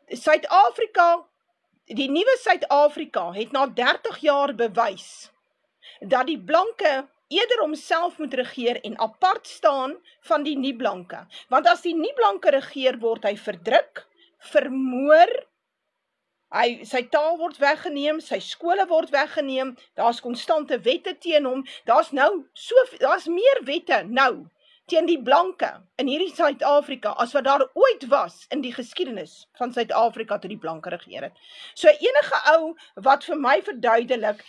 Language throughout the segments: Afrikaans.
Suid-Afrika, die nuwe Suid-Afrika het na 30 jaar bewys dat die blanke eerder homself moet regeer en apart staan van die nie-blanke. Want as die nie-blanke regeer, word hy verdruk, vermoor, sy taal word weggeneem, sy skole word weggeneem, daar's konstante wette teen hom, daar's meer wette nou teen die blanke in hierdie Suid-Afrika as wat daar ooit was in die geskiedenis van Suid-Afrika toe die blanke regeer het. So enige ou wat vir my verduidelik,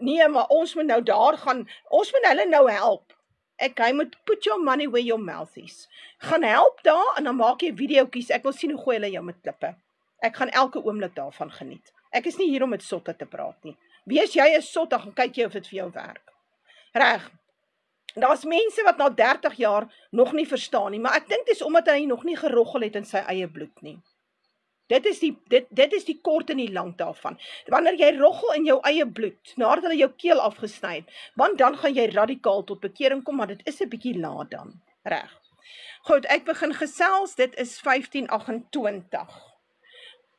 nee, maar ons moet nou daar gaan, ons moet hulle nou help. Hy moet put your money where your mouth is. Gaan help daar en dan maak jy videoetjies, ek wil sien hoe gooi hulle jou met klippe. Ek gaan elke oomblik daarvan geniet. Ek is nie hier om met sotte te praat nie. Wees jy 'n sot, dan gaan kyk jy of dit vir jou werk. Reg. Daar's mense wat na 30 jaar nog nie verstaan nie, maar ek dink dis omdat hy nog nie geroggel het in sy eie bloed nie. Dit is die kort en die lank daarvan. Wanneer jy roggel in jou eie bloed, nadat hulle jou keel afgesny het, want dan gaan jy radikaal tot bekering kom, maar dit is 'n bietjie laat dan. Reg. Goed, ek begin gesels, dit is 1528.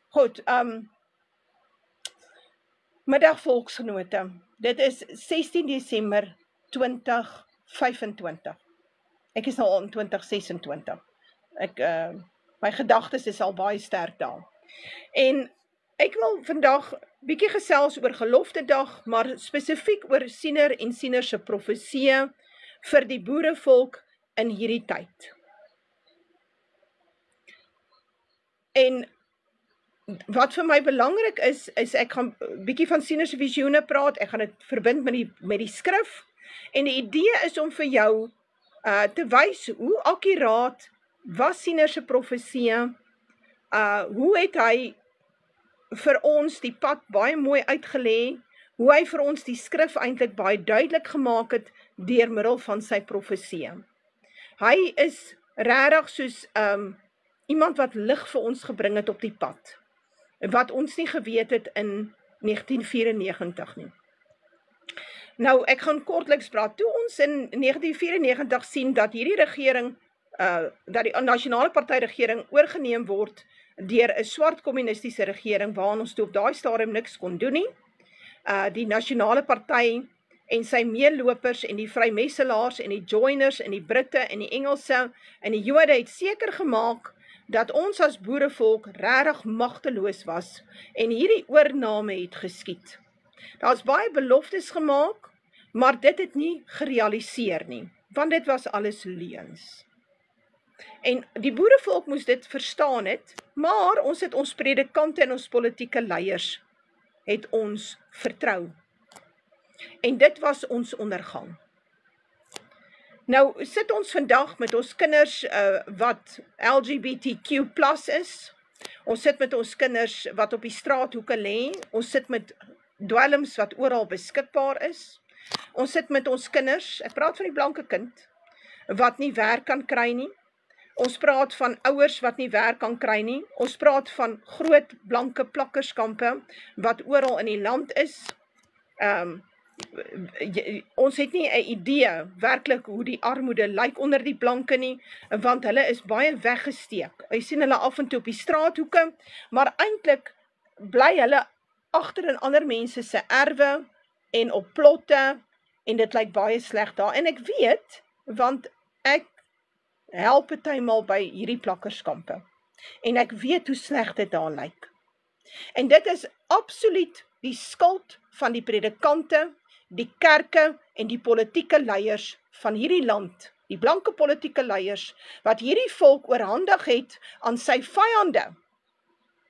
Goed, middag volksgenote, dit is 16 Desember 2025. Ek is nou al in 2026. My gedagtes is al baie sterk daar. En ek wil vandag bietjie gesels oor gelofte dag, maar spesifiek oor siener en siener se profeseë vir die boerevolk in hierdie tyd. En wat vir my belangrik is ek gaan bietjie van siener se visioene praat, ek gaan dit verbind met die skrif, en die idee is om vir jou te wys hoe akkuraat was siener se profeseë, hoe het hy vir ons die pad baie mooi uitgelê, hoe hy vir ons die skrif eintlik baie duidelik gemaak het deur middel van sy profeseë. Hy is regtig soos iemand wat lig vir ons gebring het op die pad, wat ons nie geweet het in 1994 nie. Nou, ek gaan kortliks praat. Toe ons in 1994 sien dat hierdie regering, dat die Nasionale Party regering oorgeneem word deur 'n swart kommunistiese regering, waaraan ons toe op daai stadium niks kon doen nie. Die Nasionale Party en sy meelopers en die vrymesselaars en die joiners en die Britte en die Engelse en die Jode het seker gemaak dat ons as boerevolk regtig magteloos was en hierdie oorname het geskied. Daar's baie beloftes gemaak, maar dit het nie gerealiseer nie, want dit was alles leuns. En die boerevolk moes dit verstaan het, maar ons het ons predikante en ons politieke leiers het ons vertrou. En dit was ons ondergang. Nou sit ons vandag met ons kinders wat LGBTQ+ is. Ons sit met ons kinders wat op die straathoeke lê. Ons sit met dwelms wat oral beskikbaar is. Ons sit met ons kinders, ek praat van die blanke kind, wat nie werk kan kry nie. Ons praat van ouers wat nie werk kan kry nie. Ons praat van groot blanke plakkerskampe wat oral in die land is. Ons het nie 'n idee werklik hoe die armoede lyk onder die blanke nie, want hulle is baie weggesteek. Jy sien hulle af en toe op die straathoeke, maar eintlik bly hulle agter in ander mense se erwe en op plotte, en dit lyk baie sleg daar. En ek weet, want ek help partymal by hierdie plakkerskampe, en ek weet hoe sleg dit daar lyk. En dit is absoluut die skuld van die predikante, die kerke en die politieke leiers van hierdie land, die blanke politieke leiers, wat hierdie volk oorhandig het aan sy vyande,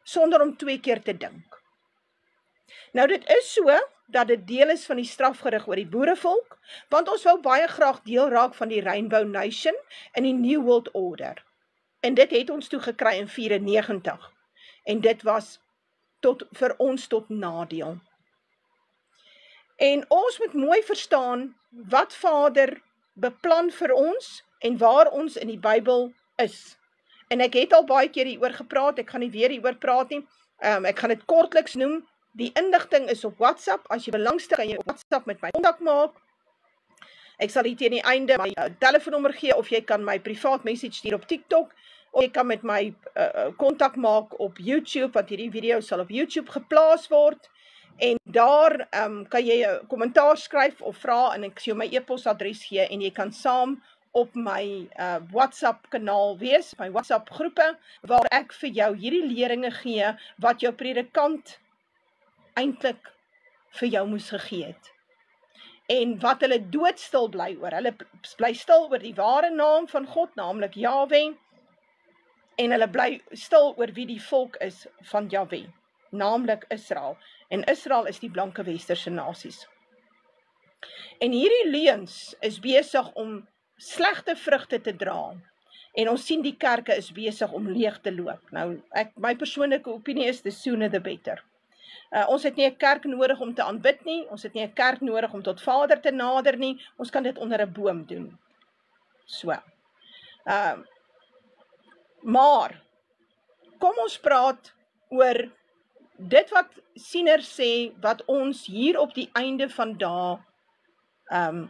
sonder om 2 keer te dink. Nou dit is so, dat dit deel is van die strafgerig oor die boerevolk, want ons wou baie graag deel raak van die Rainbow Nation en die New World Order. En dit het ons toe gekry in 94. En dit was vir ons tot nadeel. En ons moet mooi verstaan wat Vader beplan vir ons en waar ons in die Bybel is. En ek het al baie keer hieroor gepraat, ek gaan nie weer hieroor praat nie. Ek gaan dit kortliks noem. Die inligting is op WhatsApp. As jy belangstel, kan jy op WhatsApp met my kontak maak. Ek sal hier teen die einde my telefoonnommer gee, of jy kan my privaat message stuur op TikTok. of jy kan met my kontak maak op YouTube, want hierdie video sal op YouTube geplaas word, en daar kan jy 'n kommentaar skryf of vra, en ek sal jou my e-posadres gee, en jy kan saam op my WhatsApp kanaal wees, my WhatsApp groepe, waar ek vir jou hierdie leringe gee, wat jou predikant eintlik vir jou moes gegee het. En wat hulle doodstil bly oor. Hulle bly stil oor die ware naam van God, naamlik Jahwe, en hulle bly stil oor wie die volk is van Jahwe, naamlik Israel. En Israel is die blanke westerse nasies. En hierdie leuns is besig om slegte vrugte te dra. En ons sien die kerke is besig om leeg te loop. Nou, my persoonlike opinie is, the sooner the better. Ons het nie 'n kerk nodig om te aanbid nie, ons het nie 'n kerk nodig om tot Vader te nader nie, ons kan dit onder 'n boom doen. So. Maar, kom ons praat oor dit wat sieners sê, wat ons hier op die einde van dae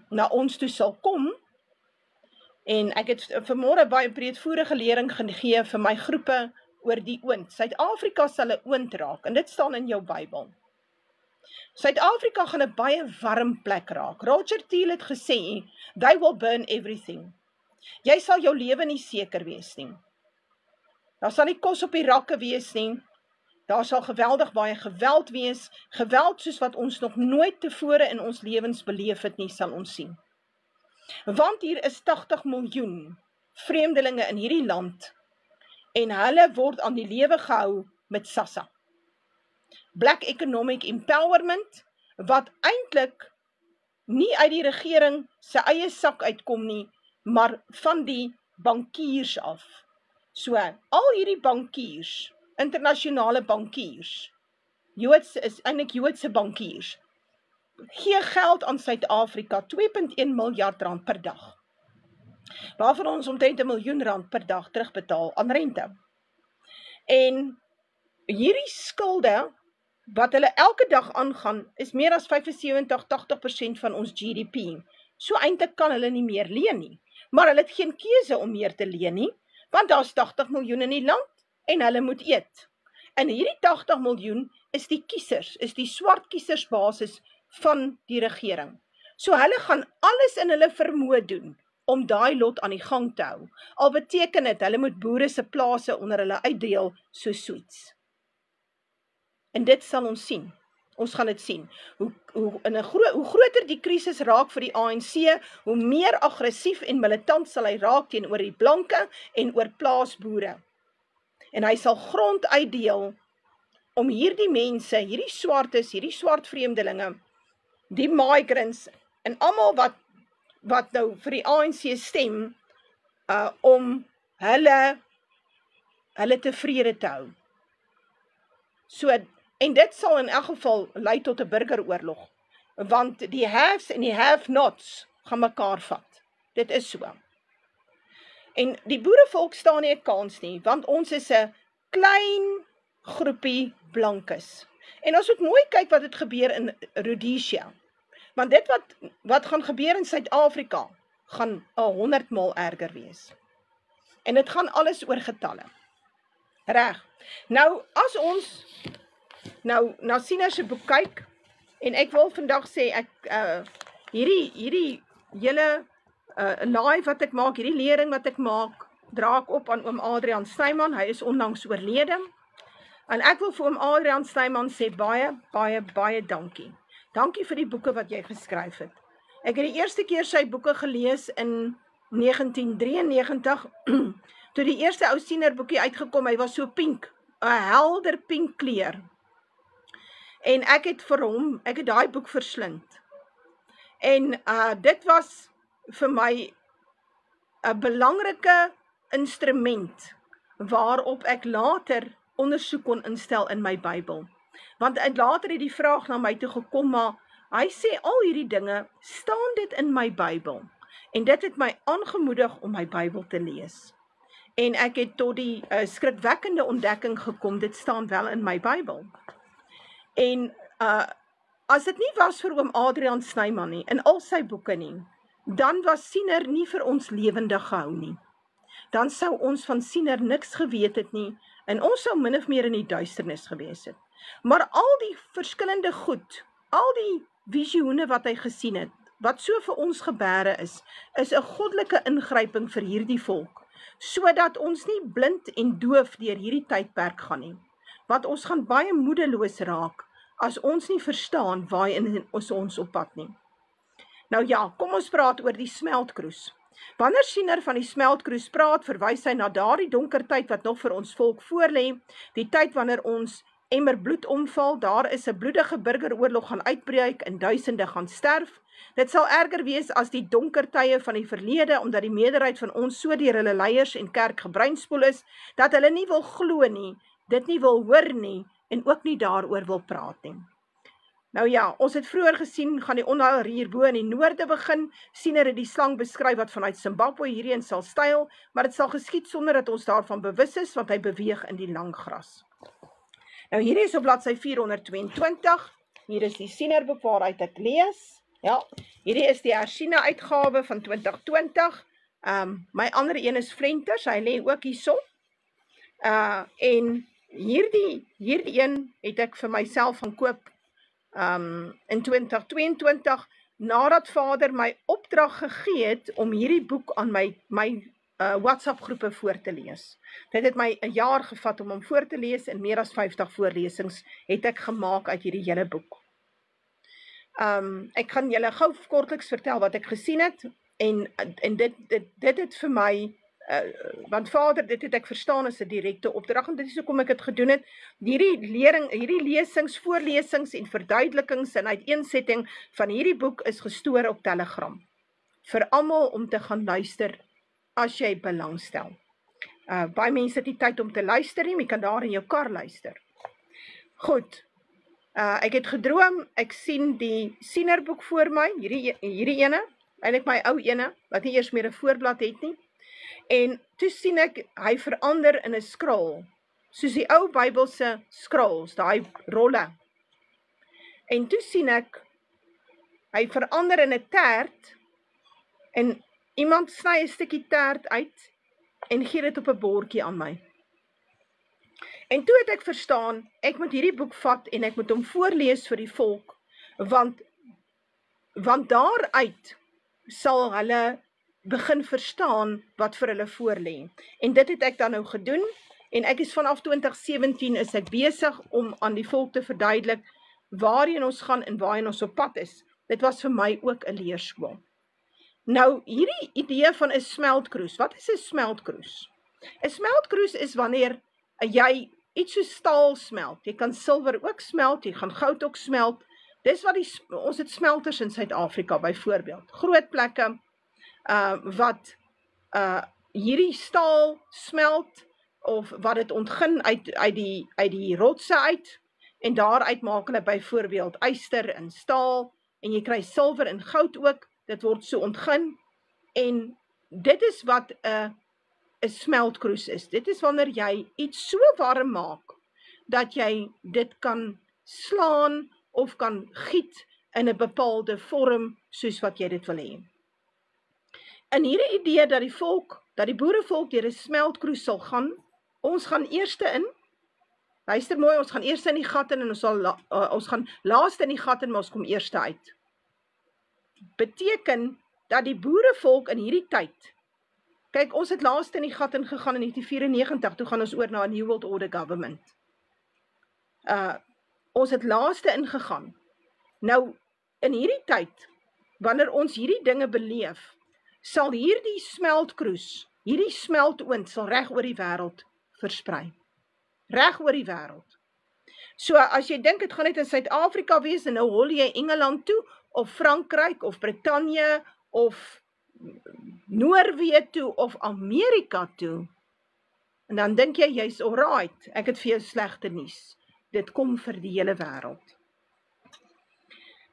na ons toe sal kom. En ek het vanmôre baie breedvoerige lering gegee vir my groepe oor die oond. Suid-Afrika sal 'n oond raak, en dit staan in jou Bybel. Suid-Afrika gaan 'n baie warm plek raak. Roger Thiele het gesê, they will burn everything. Jy sal jou lewe nie seker wees nie. Daar sal nie kos op die rakke wees nie. Daar sal geweldig baie geweld wees, geweld soos wat ons nog nooit tevore in ons lewens beleef het nie, sal ons sien. Want hier is 80 miljoen vreemdelinge in hierdie land, en hulle word aan die lewe gehou met SASSA. Black Economic Empowerment, wat eintlik nie uit die regering se eie sak uitkom nie, maar van die bankiers af. So, al hierdie bankiers, internasionale bankiers, is eintlik Joodse bankiers, gee geld aan Suid-Afrika, 2,1 miljard rand per dag. Waarvan ons omtrent 1 miljoen rand per dag terugbetaal aan rente. En hierdie skulde, wat hulle elke dag aangaan, is meer as 75-80% van ons GDP. So eintlik kan hulle nie meer leen nie. Maar hulle het geen keuse om meer te leen nie, want daar is 80 miljoen in die land, en hulle moet eet. En hierdie 80 miljoen is die kiesers, is die swart kiesersbasis van die regering. So hulle gaan alles in hulle vermoë doen om daai lot aan die gang te hou. Al beteken dit, hulle moet boere se plase onder hulle uitdeel so soets. En dit sal ons sien. Ons gaan dit sien. Hoe groter die krisis raak vir die ANC, hoe meer aggressief en militant sal hy raak teenoor die blanke en oor plaasboere. En hy sal grond uitdeel om hierdie mense, hierdie swartes, hierdie swart vreemdelinge, die migrants, en almal wat nou vir die ANC stem, om hulle tevrede te hou. So, en dit sal in elk geval lei tot 'n burgeroorlog, want die haves en die have-nots gaan mekaar vat. Dit is so. En die boerevolk staan nie 'n kans nie, want ons is 'n klein groepie blankes. En ons moet mooi kyk wat het gebeur in Rhodesia. Want dit wat gaan gebeur in Suid-Afrika, gaan 100 maal erger wees. En dit gaan alles oor getalle. Reg. Nou, as ons na Sieners se boek kyk, en ek wil vandag sê, hierdie hele live wat ek maak, hierdie lering wat ek maak, dra ek op aan oom Adrian Snyman. Hy is onlangs oorlede. En ek wil vir oom Adrian Snyman sê baie dankie. Dankie vir die boeke wat jy geskryf het. Ek het die eerste keer sy boeke gelees in 1993, toe die eerste ou Siener boekie uitgekom, hy was so pink, 'n helder pink kleur. En ek het daai boek verslind. En dit was vir my 'n belangrike instrument waarop ek later ondersoek kon instel in my Bybel. Want later het die vraag na my toe gekom, maar hy sê al hierdie dinge, staan dit in my Bybel? En dit het my aangemoedig om my Bybel te lees. En ek het tot die skrikwekkende ontdekking gekom, dit staan wel in my Bybel. En as dit nie was vir oom Adrian Snyman nie, in al sy boeke nie, dan was Siener nie vir ons lewendig gehou nie. dan sou ons van siener niks geweet het nie, en ons sou min of meer in die duisternis gewees het. Maar al die verskillende goed, al die visioene wat hy gesien het, wat so vir ons gebere is 'n goddelike ingryping vir hierdie volk, sodat ons nie blind en doof deur hierdie tydperk gaan nie. Want ons gaan baie moedeloos raak, as ons nie verstaan waarin ons op pad nie. Nou ja, kom ons praat oor die smeltkroes. Wanneer siener van die smeltkroes praat, verwys hy na daardie donker tyd wat nog vir ons volk voorlê, die tyd wanneer ons emmer bloed omval, daar is 'n bloedige burgeroorlog gaan uitbreek en duisende gaan sterf. Dit sal erger wees as die donker tye van die verlede, omdat die meerderheid van ons so deur hulle leiers en kerk gebreinspoel is, dat hulle nie wil glo nie, dit nie wil hoor nie, en ook nie daaroor wil praat nie. Nou ja, ons het vroeër gesien, gaan die onheil hierbo in die noorde begin. Siener het die slang beskryf wat vanuit Zimbabwe hierheen sal styl, maar dit sal geskied sonder dat ons daarvan bewus is, want hy beweeg in die lang gras. Nou hier is op bladsy 422, hier is die sienerboek waaruit ek lees. Ja, hierdie is die hersiene uitgawe van 2020. My ander een is Flenters, hy lê ook hierso. En hierdie een het ek vir myself gaan koop in 2022, nadat Vader my opdrag gegee het om hierdie boek aan my WhatsApp groepe voor te lees. Dit het my 'n jaar gevat om hom voor te lees, en meer as 50 voorlesings het ek gemaak uit hierdie hele boek. Ek gaan julle gou kortliks vertel wat ek gesien het, en dit het vir my, want Vader, dit het ek verstaan as 'n direkte opdrag, en dit is hoekom ek het gedoen het. Hierdie lesings, voorlesings en verduidelikings en uiteensetting van hierdie boek is gestoor op Telegram, vir almal om te gaan luister, as jy belangstel. Baie mense het nie tyd om te luister nie, maar jy kan daar in jou kar luister. Goed, ek het gedroom, ek sien die sienerboek voor my, hierdie ene, eintlik my ou ene, wat nie eers meer 'n voorblad het nie, en toe sien ek, hy verander in 'n scroll, soos die ou Bybelse scrolls, daai rolle. En toe sien ek, hy verander in 'n tert, en iemand sny 'n stukkie tert uit, en gee dit op 'n bordjie aan my. En toe het ek verstaan, ek moet hierdie boek vat, en ek moet hom voorlees vir die volk, want daaruit sal hulle begin verstaan wat vir hulle voorlê. En dit het ek dan nou gedoen, en ek is vanaf 2017 is ek besig om aan die volk te verduidelik waarheen ons gaan en waarheen ons op pad is. Dit was vir my ook 'n leerskool. Nou, hierdie idee van 'n smeltkroes, wat is 'n smeltkroes? 'n Smeltkroes is wanneer jy iets so staal smelt. Jy kan silwer ook smelt, jy gaan goud ook smelt. Dis wat ons het smelters in Suid-Afrika byvoorbeeld. Groot plekke wat hierdie staal smelt, of wat dit ontgin uit die rotse uit, en daaruit maak hulle byvoorbeeld yster en staal, en jy kry silwer en goud ook, dit word so ontgin, en dit is wat 'n smeltkroes is. Dit is wanneer jy iets so warm maak, dat jy dit kan slaan, of kan giet in 'n bepaalde vorm, soos wat jy dit wil hê. In hierdie idee dat die boerevolk deur 'n smeltkroes sal gaan, ons gaan eerste in, luister mooi, ons gaan eerste in die gat in, en ons gaan laaste in die gat in, maar ons kom eerste uit. Beteken dat die boerevolk in hierdie tyd, kyk, ons het laaste in die gat in gegaan in 1994, toe gaan ons oor na 'n New World Order government. Ons het laaste ingegaan. Nou, in hierdie tyd, wanneer ons hierdie dinge beleef, sal hierdie smeltkroes, hierdie smeltoond, sal reg oor die wêreld versprei. Reg oor die wêreld. So, as jy dink, het gaan net in Suid-Afrika wees, en nou hol jy Engeland toe, of Frankryk, of Brittanje, of Noorwe toe, of Amerika toe, en dan dink jy, jy's alright, ek het vir jou slegte nuus. Dit kom vir die hele wêreld.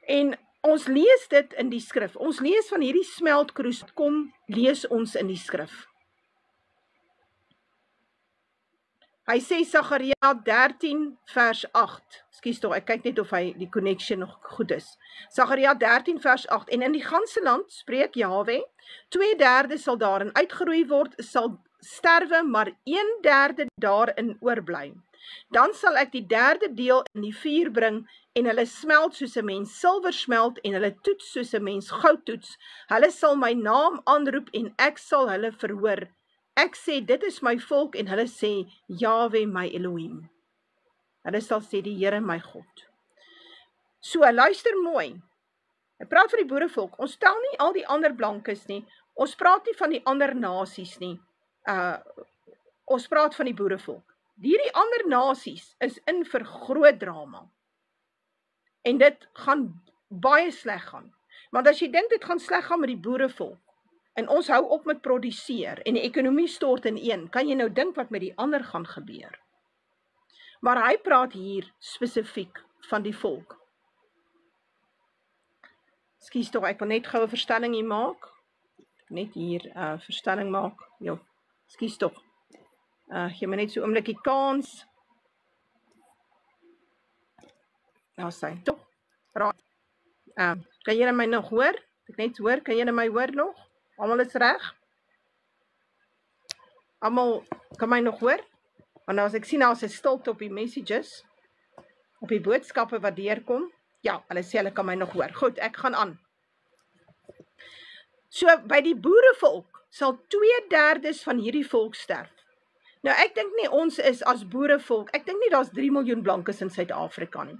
En ons lees dit in die skrif. Ons lees van hierdie smeltkroes, kom lees ons in die skrif. Hy sê Sagaria 13 vers 8. Ekskuus tog, ek kyk net of die connection nog goed is. Sagaria 13 vers 8. En in die ganse land, spreek Jahwe, 2/3 sal daarin uitgeroei word, sal sterwe maar 1/3 daarin oorbly. Dan sal ek die 1/3 deel in die vuur bring en hulle smelt soos 'n mens silwer smelt en hulle toets soos 'n mens goud toets. Hulle sal my naam aanroep en ek sal hulle verhoor. Ek sê, dit is my volk en hulle sê, Jahwe my Elohim. Hulle sal sê, die Here my God. So, luister mooi. Ek praat van die boerevolk. Ons tel nie al die ander blankes nie. Ons praat nie van die ander nasies nie. Ons praat van die boerevolk. Hierdie ander nasies is in vir groot drama. En dit gaan baie sleg gaan. Want as jy dink dit gaan sleg gaan met die boerevolk, en ons hou op met produseer, en die ekonomie stort ineen, kan jy nou dink wat met die ander gaan gebeur. Maar hy praat hier spesifiek van die volk. Skus tog, ek wil net gou 'n verstelling hier maak. Net hier 'n verstelling maak. Jo, skus tog. Gee my net so 'n oombliekie kans. Nou sê, tog. Raai. Kan julle my nog hoor? Ek net hoor, kan julle my hoor nog? Almal is reg? Almal kan my nog hoor? Want as ek sien daar's 'n stilte op die messages, op die boodskappe wat deurkom. Ja, hulle sê hulle kan my nog hoor. Goed, ek gaan aan. So, by die boerevolk sal 2/3 van hierdie volk sterf. Nou, ek dink nie ons is as boerevolk, ek dink nie daar's 3 miljoen blankes in Suid-Afrika nie.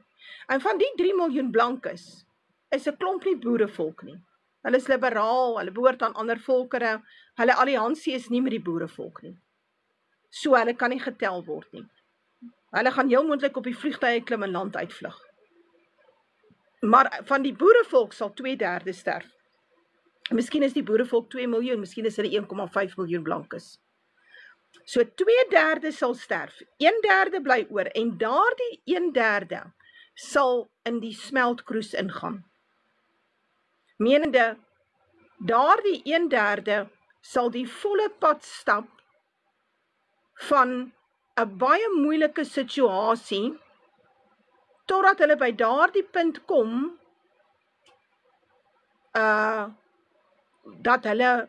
En van die 3 miljoen blankes is 'n klomp nie boerevolk nie. Hulle is liberaal, hulle behoort aan ander volkere, hulle alliansie is nie met die boerevolk nie. So, hulle kan nie getel word nie. Hulle gaan heel moontlik op die vliegtuie klim en land uitvlug. Maar van die boerevolk sal 2/3 sterf. Miskien is die boerevolk 2 miljoen, miskien is hulle 1,5 miljoen blankes. So 2/3 sal sterf, 1/3 bly oor en daardie 1/3 sal in die smeltkroes ingaan. Menende, daardie 1/3 sal die volle pad stap van 'n baie moeilike situasie totdat hulle by daardie punt kom dat hulle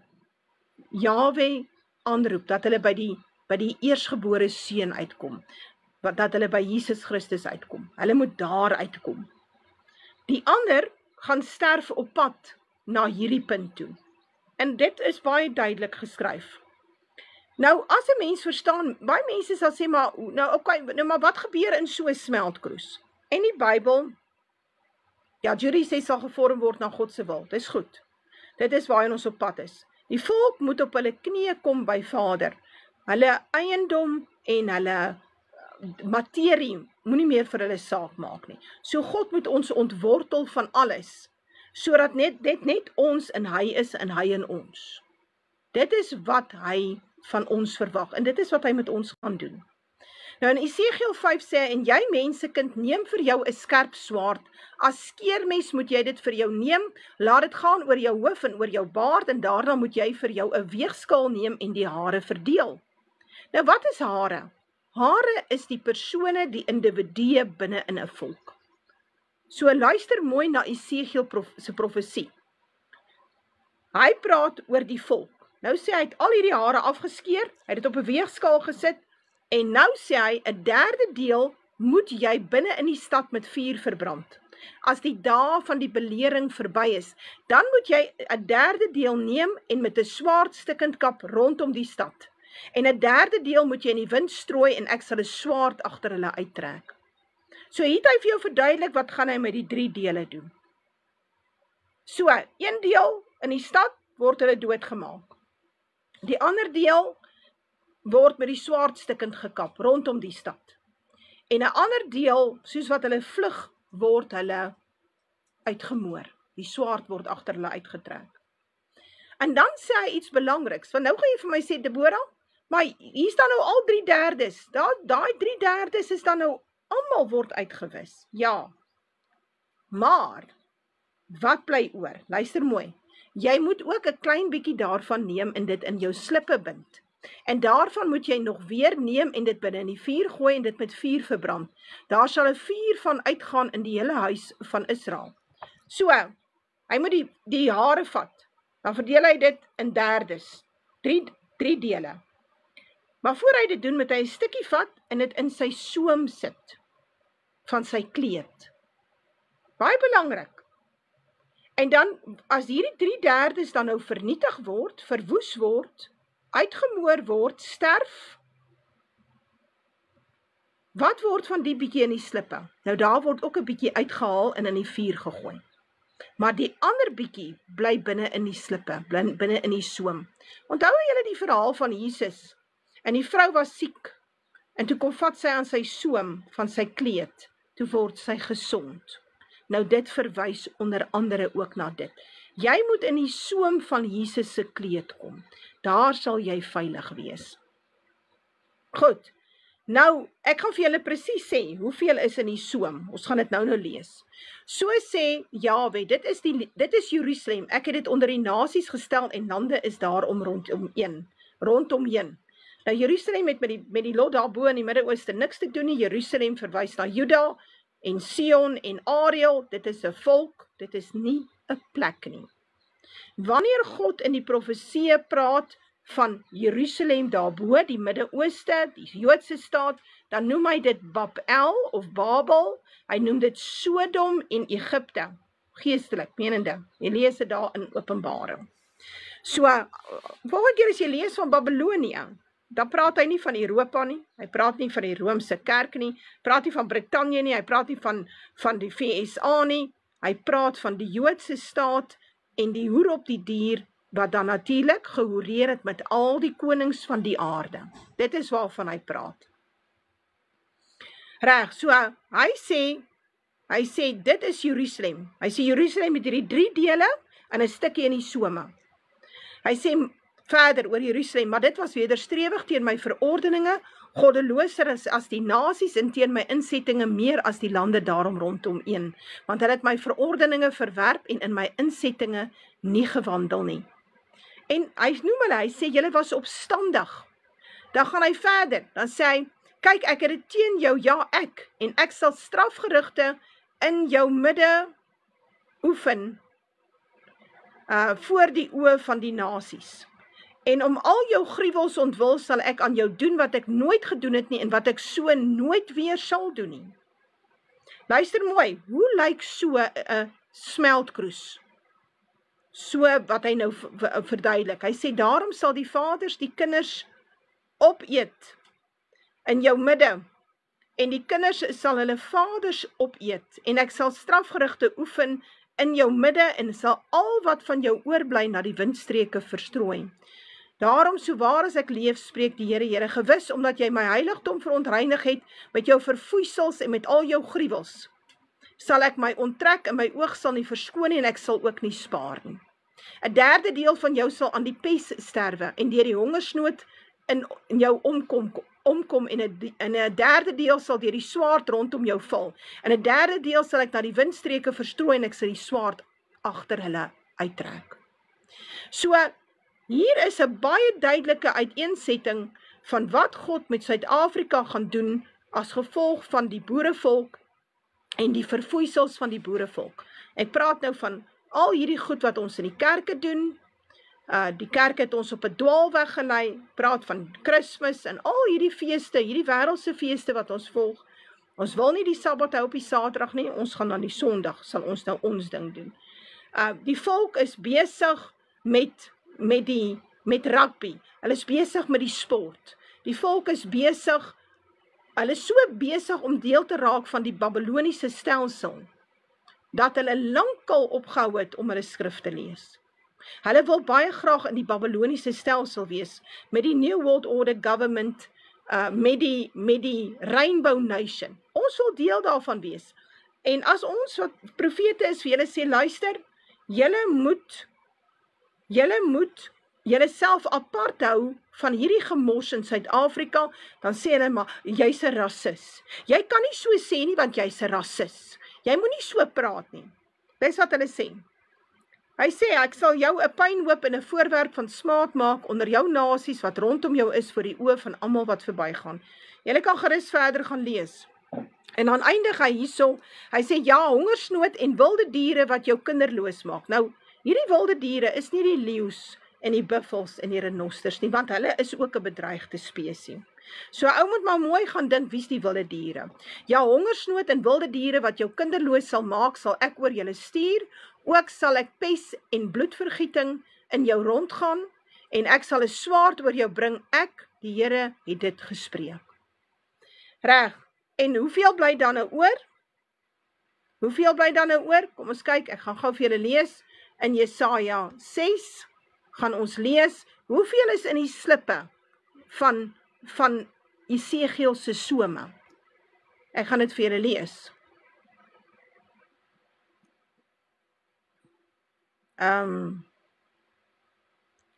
Jahwe aanroep, dat hulle by die eersgebore seun uitkom, dat hulle by Jesus Christus uitkom. Hulle moet daar uitkom. Die ander gaan sterf op pad na hierdie punt toe. En dit is baie duidelik geskryf. Nou, as 'n mens verstaan, baie mense sal sê, maar wat gebeur in so 'n smeltkroes? En die Bybel, ja, Jury sê sal gevorm word na God se wil. Dis goed. Dit is waarheen ons op pad is. Die volk moet op hulle knieë kom by Vader. Hulle eiendom en hulle materie moenie meer vir hulle saak maak nie. So God moet ons ontwortel van alles, sodat net ons in hy is en hy in ons. Dit is wat hy van ons verwag en dit is wat hy met ons gaan doen. Nou in Esegiel 5 sê, en jy mensekind, neem vir jou 'n skerp swaard, as skeermes moet jy dit vir jou neem, laat dit gaan oor jou hoof en oor jou baard, en daarna moet jy vir jou 'n weegskaal neem en die hare verdeel. Nou wat is hare? Hare is die persone, die individue binne in 'n volk. So luister mooi na Esegiel se profesie. Hy praat oor die volk. Nou sê hy het al hierdie hare afgeskeer, hy het dit op 'n weegskaal gesit, en nou sê hy, 1/3 deel moet jy binne in die stad met vuur verbrand. As die dae van die belering verby is, dan moet jy 1/3 deel neem en met 'n swaard stikkend kap rondom die stad. En 1/3 deel moet jy in die wind strooi en ek sal 'n swaard agter hulle uittrek. So hier het hy vir jou verduidelik wat gaan hy met die 3 dele doen. So, 1 deel in die stad word hulle doodgemaak. Die ander deel word met die swaard stikkend gekap rondom die stad. En 'n ander deel, soos wat hulle vlug, word hulle uitgemoor. Die swaard word agter hulle uitgetrek. En dan sê hy iets belangriks, want nou gaan jy vir my sê, Deborah, maar hier staan nou al 3/3. Daai 3/3 is dan nou, almal word uitgewis. Ja, maar, wat bly oor? Luister mooi. Jy moet ook 'n klein bietjie daarvan neem en dit in jou slippe bind. En daarvan moet jy nog weer neem en dit binne in die vuur gooi en dit met vuur verbrand. Daar sal 'n vuur van uitgaan in die hele huis van Israel. So, hy moet die hare vat. Dan verdeel hy dit in derdes. 3 dele. Maar voor hy dit doen, moet hy 'n stukkie vat en dit in sy soem sit van sy kleed. Baie belangrik. En dan, as hierdie 3/3 dan nou vernietig word, verwoes word, uitgemoor word, sterf, wat word van die bietjie in die slippe? Nou daar word ook 'n bietjie uitgehaal en in die vuur gegooi. Maar die ander bietjie bly binne in die slippe, binne in die soem. Onthou julle die verhaal van Jesus? En die vrou was siek, en toe kom vat sy aan sy soem van sy kleed, toe word sy gesond. Nou dit verwys onder andere ook na dit. Jy moet in die soem van Jesus se kleed kom. Daar sal jy veilig wees. Goed, nou ek gaan vir julle presies sê, hoeveel is in die soem? Ons gaan dit nou lees. So sê Jahwe, dit is Jerusalem, ek het dit onder die nasies gestel en lande is daarom rondomheen. Nou Jerusalem het met die lot daarbo in die Midde-Ooste niks te doen nie. Jerusalem verwys na Juda en Sion en Ariel, dit is 'n volk, dit is nie 'n plek nie. Wanneer God in die profeseë praat van Jerusalem daarbo, die Midde-Ooste, die Joodse staat, dan noem hy dit Babel of Babel, hy noem dit Sodom en Egipte, geestelik, menende, jy lees dit daar in Openbaring. So, volgende keer as jy lees van Babylonië, dan praat hy nie van Europa nie, hy praat nie van die Romeinse kerk nie, praat nie van Brittanje nie, hy praat nie van die VSA nie, hy praat van die Joodse staat en die hoer op die dier, wat dan natuurlik gehoreer het met al die konings van die aarde. Dit is waarvan hy praat. Reg, so hy sê dit is Jerusalem. Hy sê Jerusalem met hierdie 3 dele en 'n stukkie in die some. Hy sê verder oor Jerusalem, maar dit was wederstrewig teen my verordeninge, goddeloser as die nasies en teen my insettinge meer as die lande daarom rondomheen, want hulle het my verordeninge verwerp en in my insettinge nie gewandel nie. En hy noem hulle, hy sê, julle was opstandig. Dan gaan hy verder, dan sê hy, kyk, ek het dit teen jou, ja en ek sal strafgerigte in jou midde oefen, voor die oë van die nasies. En om al jou gruwels ontwil sal ek aan jou doen wat ek nooit gedoen het nie en wat ek so nooit weer sal doen nie. Luister mooi, hoe lyk so 'n smeltkroes? So wat hy nou verduidelik. Hy sê, daarom sal die vaders die kinders opeet in jou midde, en die kinders sal hulle vaders opeet, en ek sal strafgerigte oefen in jou midde, en sal al wat van jou oorbly na die windstreke verstrooi. Daarom, so waar as ek leef, spreek die Here, gewis, omdat jy my heiligdom verontreinig het, met jou verfoeisels en met al jou gruwels, sal ek my onttrek en my oog sal nie verskoon en ek sal ook nie spaar nie. 'n derde deel van jou sal aan die pes sterwe en deur die hongersnood in jou omkom en 'n derde deel sal deur die swaard rondom jou val. En 'n derde deel sal ek na die windstreke verstrooi en ek sal die swaard agter hulle uittrek. So, hier is 'n baie duidelike uiteensetting van wat God met Suid-Afrika gaan doen as gevolg van die boerevolk en die verfoeisels van die boerevolk. Ek praat nou van al hierdie goed wat ons in die kerke doen. Die kerk het ons op 'n dwaalweg gelei, praat van Kersfees en al hierdie feeste, hierdie wêreldse feeste wat ons volg. Ons wil nie die Sabbat hou op die Saterdag nie, ons gaan dan die Sondag, sal ons nou ons ding doen. Die volk is besig met rugby, hulle is besig met die sport. Die volk is besig, hulle is so besig om deel te raak van die Babyloniese stelsel, dat hulle lankal opgehou het om hulle skrif te lees. Hulle wil baie graag in die Babyloniese stelsel wees, met die New World Order Government, met die Rainbow Nation. Ons wil deel daarvan wees. En as ons wat profete is, vir julle sê, luister, julle moet julle self apart hou van hierdie gemors in Suid-Afrika, dan sê hulle, maar jy's 'n rasis. Jy kan nie so sê nie, want jy's 'n rasis. Jy moet nie so praat nie. Dis wat hulle sê. Hy sê, ek sal jou 'n pynhoop en 'n voorwerp van smaad maak onder jou nasies wat rondom jou is voor die oë van almal wat verbygaan. Julle kan gerus verder gaan lees. En dan eindig hy hierso, hy sê, ja, hongersnood en wilde diere wat jou kinderloos maak. Nou, hierdie wilde diere is nie die leeu's en die buffels en die renosters nie, want hulle is ook 'n bedreigde spesies. So ou moet maar mooi gaan dink, wie's die wilde diere? Ja, hongersnood en wilde diere wat jou kinderloos sal maak, sal ek oor julle stuur, ook sal ek pes en bloedvergieting in jou rondgaan, en ek sal 'n swaard oor jou bring, ek, die Here, het dit gespreek. Reg, en hoeveel bly dan nou oor? Hoeveel bly dan nou oor? Kom ons kyk, ek gaan gou vir julle lees, in Jesaja 6, gaan ons lees, hoeveel is in die slippe van Esegiel se some? Ek gaan dit vir julle lees.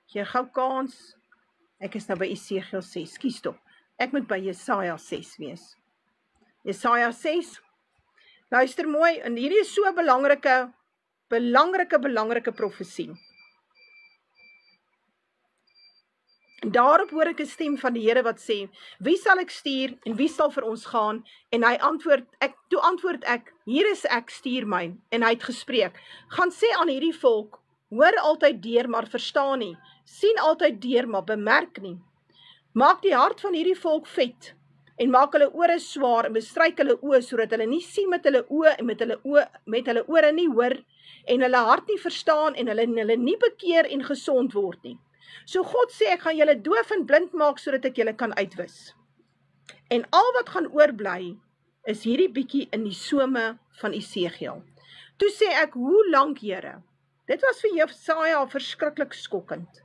Jy gou kans, ek is nou by Esegiel 6, kies tog. Ek moet by Jesaja 6 wees. Jesaja 6, luister mooi, en hierdie is so 'n belangrike profesie. Daarop hoor ek 'n stem van die Here wat sê, wie sal ek stuur en wie sal vir ons gaan? En hy antwoord, toe antwoord ek, hier is ek, stuur my. En hy het gespreek, gaan sê aan hierdie volk, hoor altyd deur, maar verstaan nie, sien altyd deur, maar bemerk nie. Maak die hart van hierdie volk vet, en maak hulle ore swaar, en bestryk hulle oë, sodat hulle nie sien met hulle oë, en met hulle ore nie hoor, en hulle hart nie verstaan, en hulle nie bekeer en gesond word nie. So God sê, ek gaan julle doof en blind maak, sodat ek julle kan uitwis. En al wat gaan oorbly, is hierdie bietjie in die some van Esegiel. Toe sê ek, hoe lank, Here? Dit was vir Jesaja verskriklik skokkend.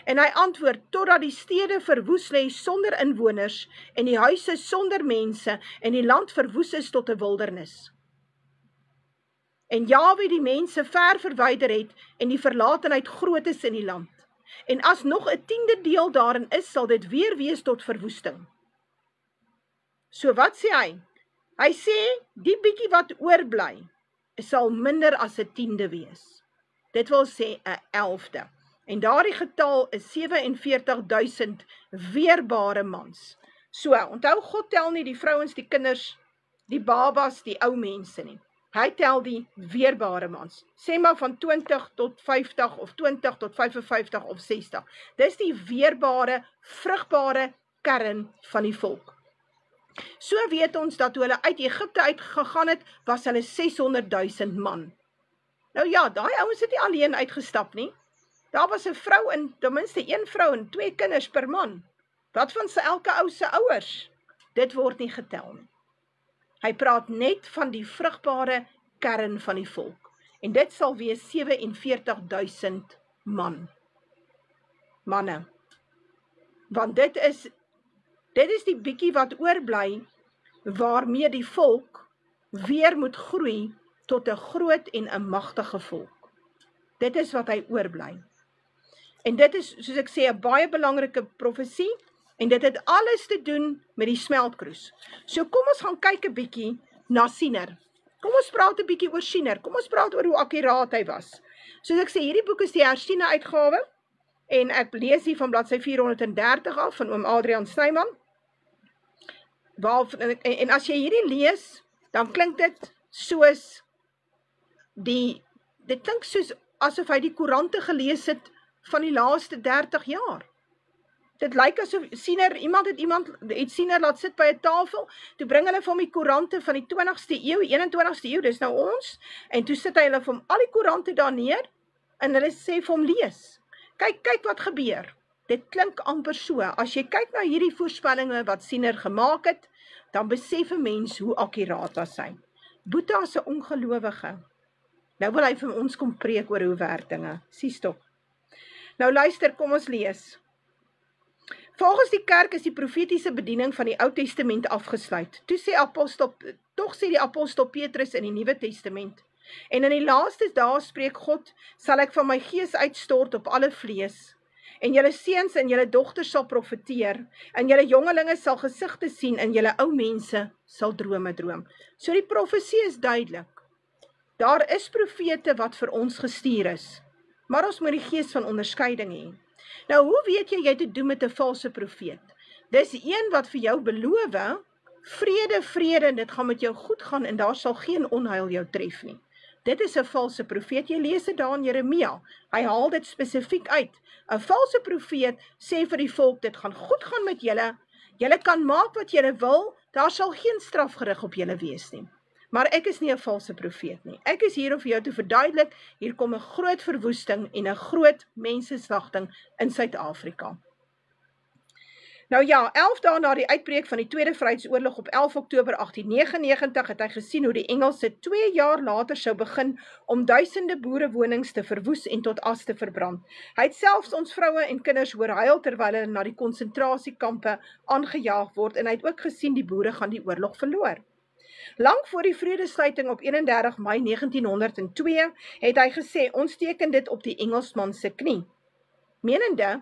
En hy antwoord, totdat die stede verwoes lê sonder inwoners, en die huise sonder mense, en die land verwoes is tot 'n wildernis. En Jahwe die mense ver verwyder het, en die verlatenheid groot is in die land. En as nog 'n 10de deel daarin is, sal dit weer wees tot verwoesting. So wat sê hy? Hy sê, die bietjie wat oorbly, sal minder as 'n 10de wees. Dit wil sê 'n 11de. En daardie getal is 47.000 weerbare mans. So, onthou, God tel nie die vrouens, die kinders, die babas, die ou mense nie. Hy tel die weerbare mans. Sê maar van 20 tot 50 of 20 tot 55 of 60. Dis die weerbare, vrugbare kern van die volk. So weet ons dat toe hulle uit Egipte uitgegaan het, was hulle 600.000 man. Nou ja, daai ouens het nie alleen uitgestap nie. Daar was 'n vrou en ten minste 1 vrou en 2 kinders per man. Wat van elke ou se ouers? Dit word nie getel nie. Hy praat net van die vrugbare kern van die volk. En dit sal wees 47.000 manne. Want dit is die bietjie wat oorbly, waarmee die volk weer moet groei tot 'n groot en 'n magtige volk. Dit is wat hy oorbly. En dit is, soos ek sê, 'n baie belangrike profesie, en dit het alles te doen met die smeltkroes. So kom ons gaan kyk 'n bietjie na Siener. Kom ons praat 'n bietjie oor Siener. Kom ons praat oor hoe akkuraat hy was. Soos ek sê, hierdie boek is die hersiene uitgawe, en ek lees hier van bladsy 430 af, van oom Adrian Snyman. En as jy hierdie lees, dan klink dit soos dit klink soos asof hy die koerante gelees het van die laaste 30 jaar. Dit lyk asof iemand het Siener laat sit by 'n tafel, toe bring hulle vir hom die koerante van die 20ste eeu, 21ste eeu, dis nou ons, en toe sit hy hulle vir hom al die koerante daar neer, en hulle sê vir hom lees. Kyk wat gebeur. Dit klink amper so. As jy kyk na hierdie voorspellinge wat Siener gemaak het, dan besef 'n mens hoe akkuraat was hy. Boeta is 'n ongelowige. Nou wil hy vir ons kom preek oor hoe werk dinge. Sies tog. Nou luister, kom ons lees. Volgens die kerk is die profetiese bediening van die Ou Testament afgesluit. Tog sê die apostel Petrus in die Nuwe Testament. En in die laaste dae spreek God, sal ek van my gees uitstort op alle vlees. En julle seuns en julle dogters sal profeteer, en julle jongelinge sal gesigte sien, en julle ou mense sal drome droom. So die profesie is duidelik. Daar is profete wat vir ons gestuur is, maar ons moet die gees van onderskeiding hê. Nou, hoe weet jy het te doen met 'n valse profeet? Dis een wat vir jou beloof, vrede, en dit gaan met jou goed gaan, en daar sal geen onheil jou tref nie. Dit is 'n valse profeet. Jy lees dit daar in Jeremia. Hy haal dit spesifiek uit. 'n Valse profeet sê vir die volk, dit gaan goed gaan met julle. Julle kan maak wat julle wil. Daar sal geen straf gerig op julle wees nie. Maar ek is nie 'n valse profeet nie. Ek is hier om vir jou te verduidelik, hier kom 'n groot verwoesting en 'n groot mensenslagting in Suid-Afrika. Nou ja, 11 dae na die uitbreek van die Tweede Vryheidsoorlog op 11 Oktober 1899 het hy gesien hoe die Engelse 2 jaar later sou begin om duisende boerewonings te verwoes en tot as te verbrand. Hy het selfs ons vroue en kinders hoor huil terwyl hulle na die konsentrasiekampe aangejaag word en hy het ook gesien die boere gaan die oorlog verloor. Lank voor die vredesluiting op 31 Mei 1902 het hy gesê, ons teken dit op die Engelsman se knie. Menende,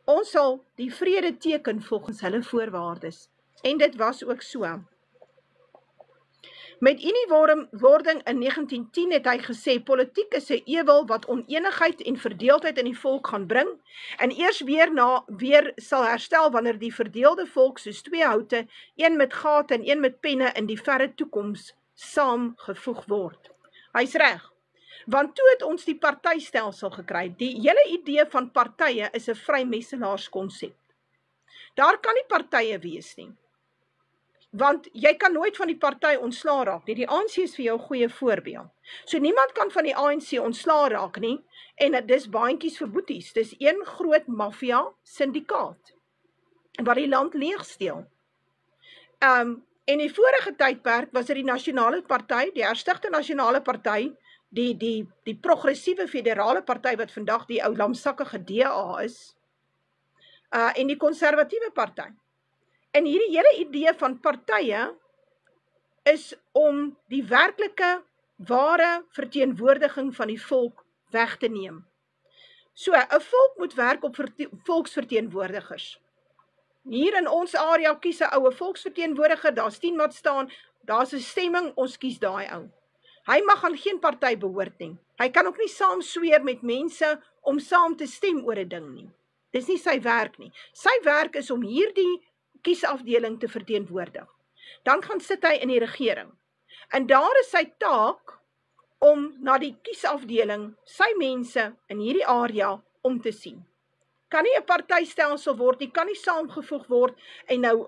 ons sal die vrede teken volgens hulle voorwaardes. En dit was ook so. Met uniewording in 1910 het hy gesê, politiek is 'n ewel wat onenigheid en verdeeldheid in die volk gaan bring, en eers weer sal herstel wanneer die verdeelde volk soos 2 houte, een met gate en een met penne in die verre toekoms saamgevoeg word. Hy's reg. Want toe het ons die partystelsel gekry. Die hele idee van partye is 'n vrymetselaarskonsept. Daar kan nie partye wees nie. Want jy kan nooit van die party ontslaa raak nie. Die ANC is vir jou 'n goeie voorbeeld. So niemand kan van die ANC ontslaa raak nie, en dis baantjies vir boeties. Dis een groot maffia syndikaat wat die land leegsteel. En die vorige tydperk was dit die Nasionale Party, die Herstigte Nasionale Party, die progressiewe federale party wat vandag die ou lamsakkige DA is, en die konservatiewe party. En hierdie hele idee van partye is om die werklike, ware verteenwoordiging van die volk weg te neem. So, 'n volk moet werk op volksverteenwoordigers. Hier in ons area kies 'n oue volksverteenwoordiger, daar's 10 wat staan, daar's 'n stemming, ons kies daai ou. Hy mag aan geen party behoort nie. Hy kan ook nie saam sweer met mense om saam te stem oor 'n ding nie. Dis nie sy werk nie. Sy werk is om hierdie kiesafdeling te verteenwoordig. Dan gaan sit hy in die regering. En daar is sy taak om na die kiesafdeling, sy mense in hierdie area om te sien. Kan nie 'n partystelsel word nie, kan nie saamgevoeg word en nou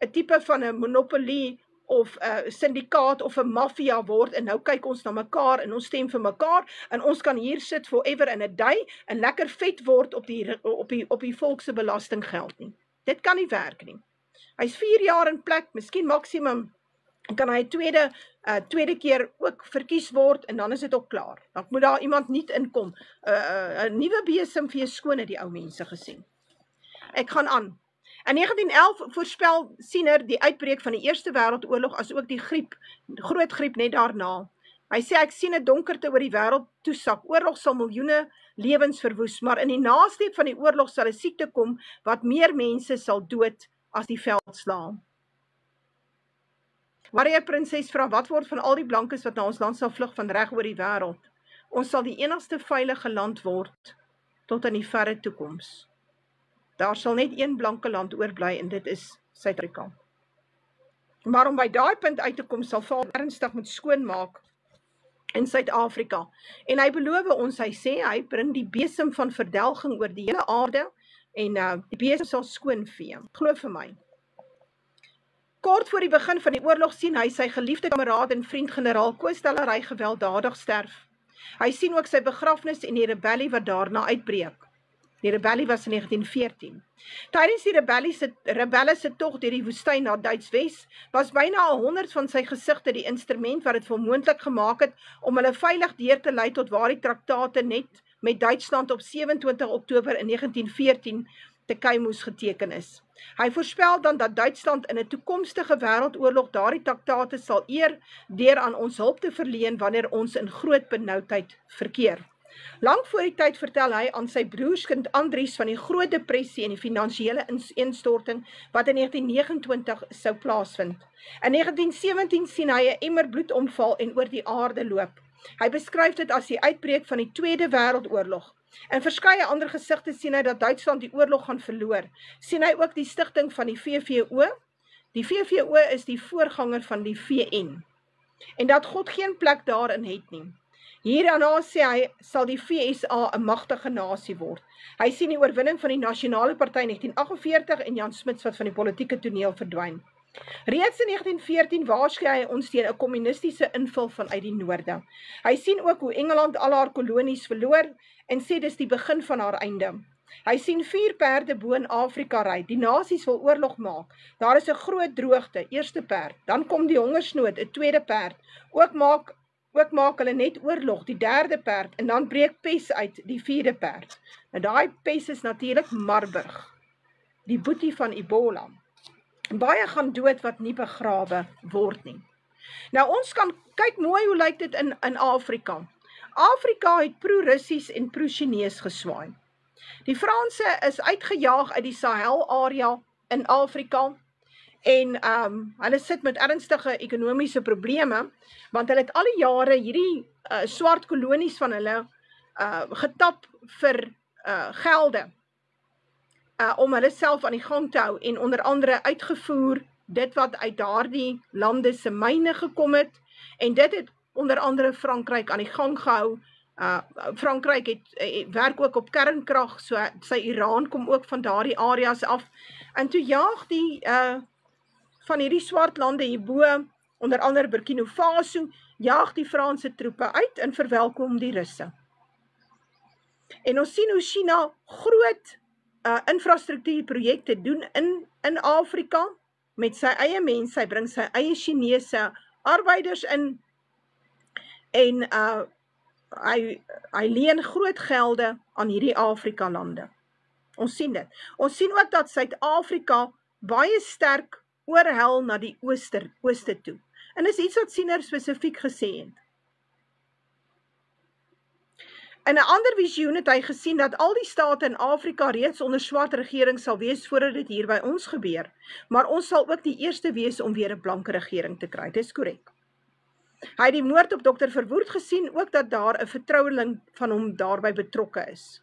'n tipe van 'n monopolie of 'n syndikaat of 'n maffia word en nou kyk ons na mekaar en ons stem vir mekaar en ons kan hier sit forever in 'n day en lekker vet word op die volk se belastinggeld nie. Dit kan nie werk nie. Hy's 4 jaar in plek, miskien maksimum kan hy tweede keer ook verkies word en dan is dit ook klaar. Dan moet daar iemand nuut inkom. 'n Nuwe besem vir jou skone, die ou mense gesien. Ek gaan aan. In 1911 voorspel Siener die uitbreek van die Eerste Wêreldoorlog as ook die groot griep net daarna. Hy sê ek sien 'n donkerte oor die wêreld toesak. Oorlog sal miljoene lewens verwoes, maar in die nasleep van die oorlog sal 'n siekte kom wat meer mense sal dood as die veldslae. Maria Prinses vra, wat word van al die blankes wat na ons land sal vlug van reg oor die wêreld? Ons sal die enigste veilige land word tot in die verre toekoms. Daar sal net een blanke land oorbly en dit is Suid-Afrika. Maar om by daai punt uit te kom sal Vaal ernstig moet skoonmaak in Suid-Afrika. En hy beloof ons, hy sê, hy bring die besem van verdelging oor die hele aarde en die besem sal skoonvee. Glo vir my. Kort voor die begin van die oorlog sien hy sy geliefde kameraad en vriend generaal Koos Dellery gewelddadig sterf. Hy sien ook sy begrafnis en die rebellie wat daarna uitbreek. Die rebellie was in 1914. Tydens die rebelle se tog deur die woestyn na Duits-Wes, was byna 100 van sy gesigte die instrument wat dit vir moontlik gemaak het om hulle veilig deur te lei tot waar die traktate net met Duitsland op 27 Oktober in 1914 te Keimoes geteken is. Hy voorspel dan dat Duitsland in 'n toekomstige wêreldoorlog daardie traktate sal eer deur aan ons hulp te verleen wanneer ons in groot benoudheid verkeer. Lang voor die tyd vertel hy aan sy broerskind Andries van die groot depressie en die finansiële ineenstorting wat in 1929 sou plaasvind. In 1917 sien hy 'n emmer bloed omval en oor die aarde loop. Hy beskryf dit as die uitbreek van die Tweede Wêreldoorlog. In verskeie ander gesigte sien hy dat Duitsland die oorlog gaan verloor. Sien hy ook die stigting van die VVO. Die VVO is die voorganger van die VN. en dat God geen plek daarin het nie. Hierna sê hy, sal die VSA 'n magtige nasie word. Hy sien die oorwinning van die Nasionale Party in 1948 en Jan Smuts wat van die politieke toneel verdwyn. Reeds in 1914 waarsku hy ons teen 'n kommunistiese invul vanuit die noorde. Hy sien ook hoe Engeland al haar kolonies verloor en sê dis die begin van haar einde. Hy sien 4 perde bo in Afrika ry. Die nasies wil oorlog maak. Daar is 'n groot droogte, eerste perd. Dan kom die hongersnood, 'n tweede perd. Ook maak hulle net oorlog, die derde perd. En dan breek pes uit, die 4de perd. Nou daai pes is natuurlik Marburg, die boetie van Ebola. Baie gaan dood wat nie begrawe word nie. Nou ons kan kyk mooi hoe lyk dit in Afrika. Afrika het pro-Russies en pro-Chinees geswaai. Die Franse is uitgejaag uit die Sahel-area in Afrika en hulle sit met ernstige ekonomiese probleme, want hulle het al die jare hierdie swart kolonies van hulle getap vir gelde om hulle self aan die gang te hou en onder andere uitgevoer dit wat uit daardie lande se myne gekom het en dit het onder andere Frankryk aan die gang gehou. Frankryk werk ook op kernkrag, so sy Iran kom ook van daardie areas af. En toe jaag die van hierdie swart lande hierbo, onder andere Burkina Faso, jaag die Franse troepe uit en verwelkom die Russe. En ons sien hoe China groot infrastruktuurprojekte doen in Afrika met sy eie mense. Hy bring sy eie Chinese arbeiders in en hy leen groot gelde aan hierdie Afrika lande. Ons sien dit. Ons sien ook dat Suid-Afrika baie sterk oorhel na die ooste toe. En dis iets wat Siener spesifiek gesê het. In 'n ander visioen het hy gesien dat al die state in Afrika reeds onder swart regering sal wees voordat dit hier by ons gebeur. Maar ons sal ook die eerste wees om weer 'n blanke regering te kry. Dis korrek. Hy het die moord op Dr. Verwoerd gesien, ook dat daar 'n vertroueling van hom daarbey betrokke is.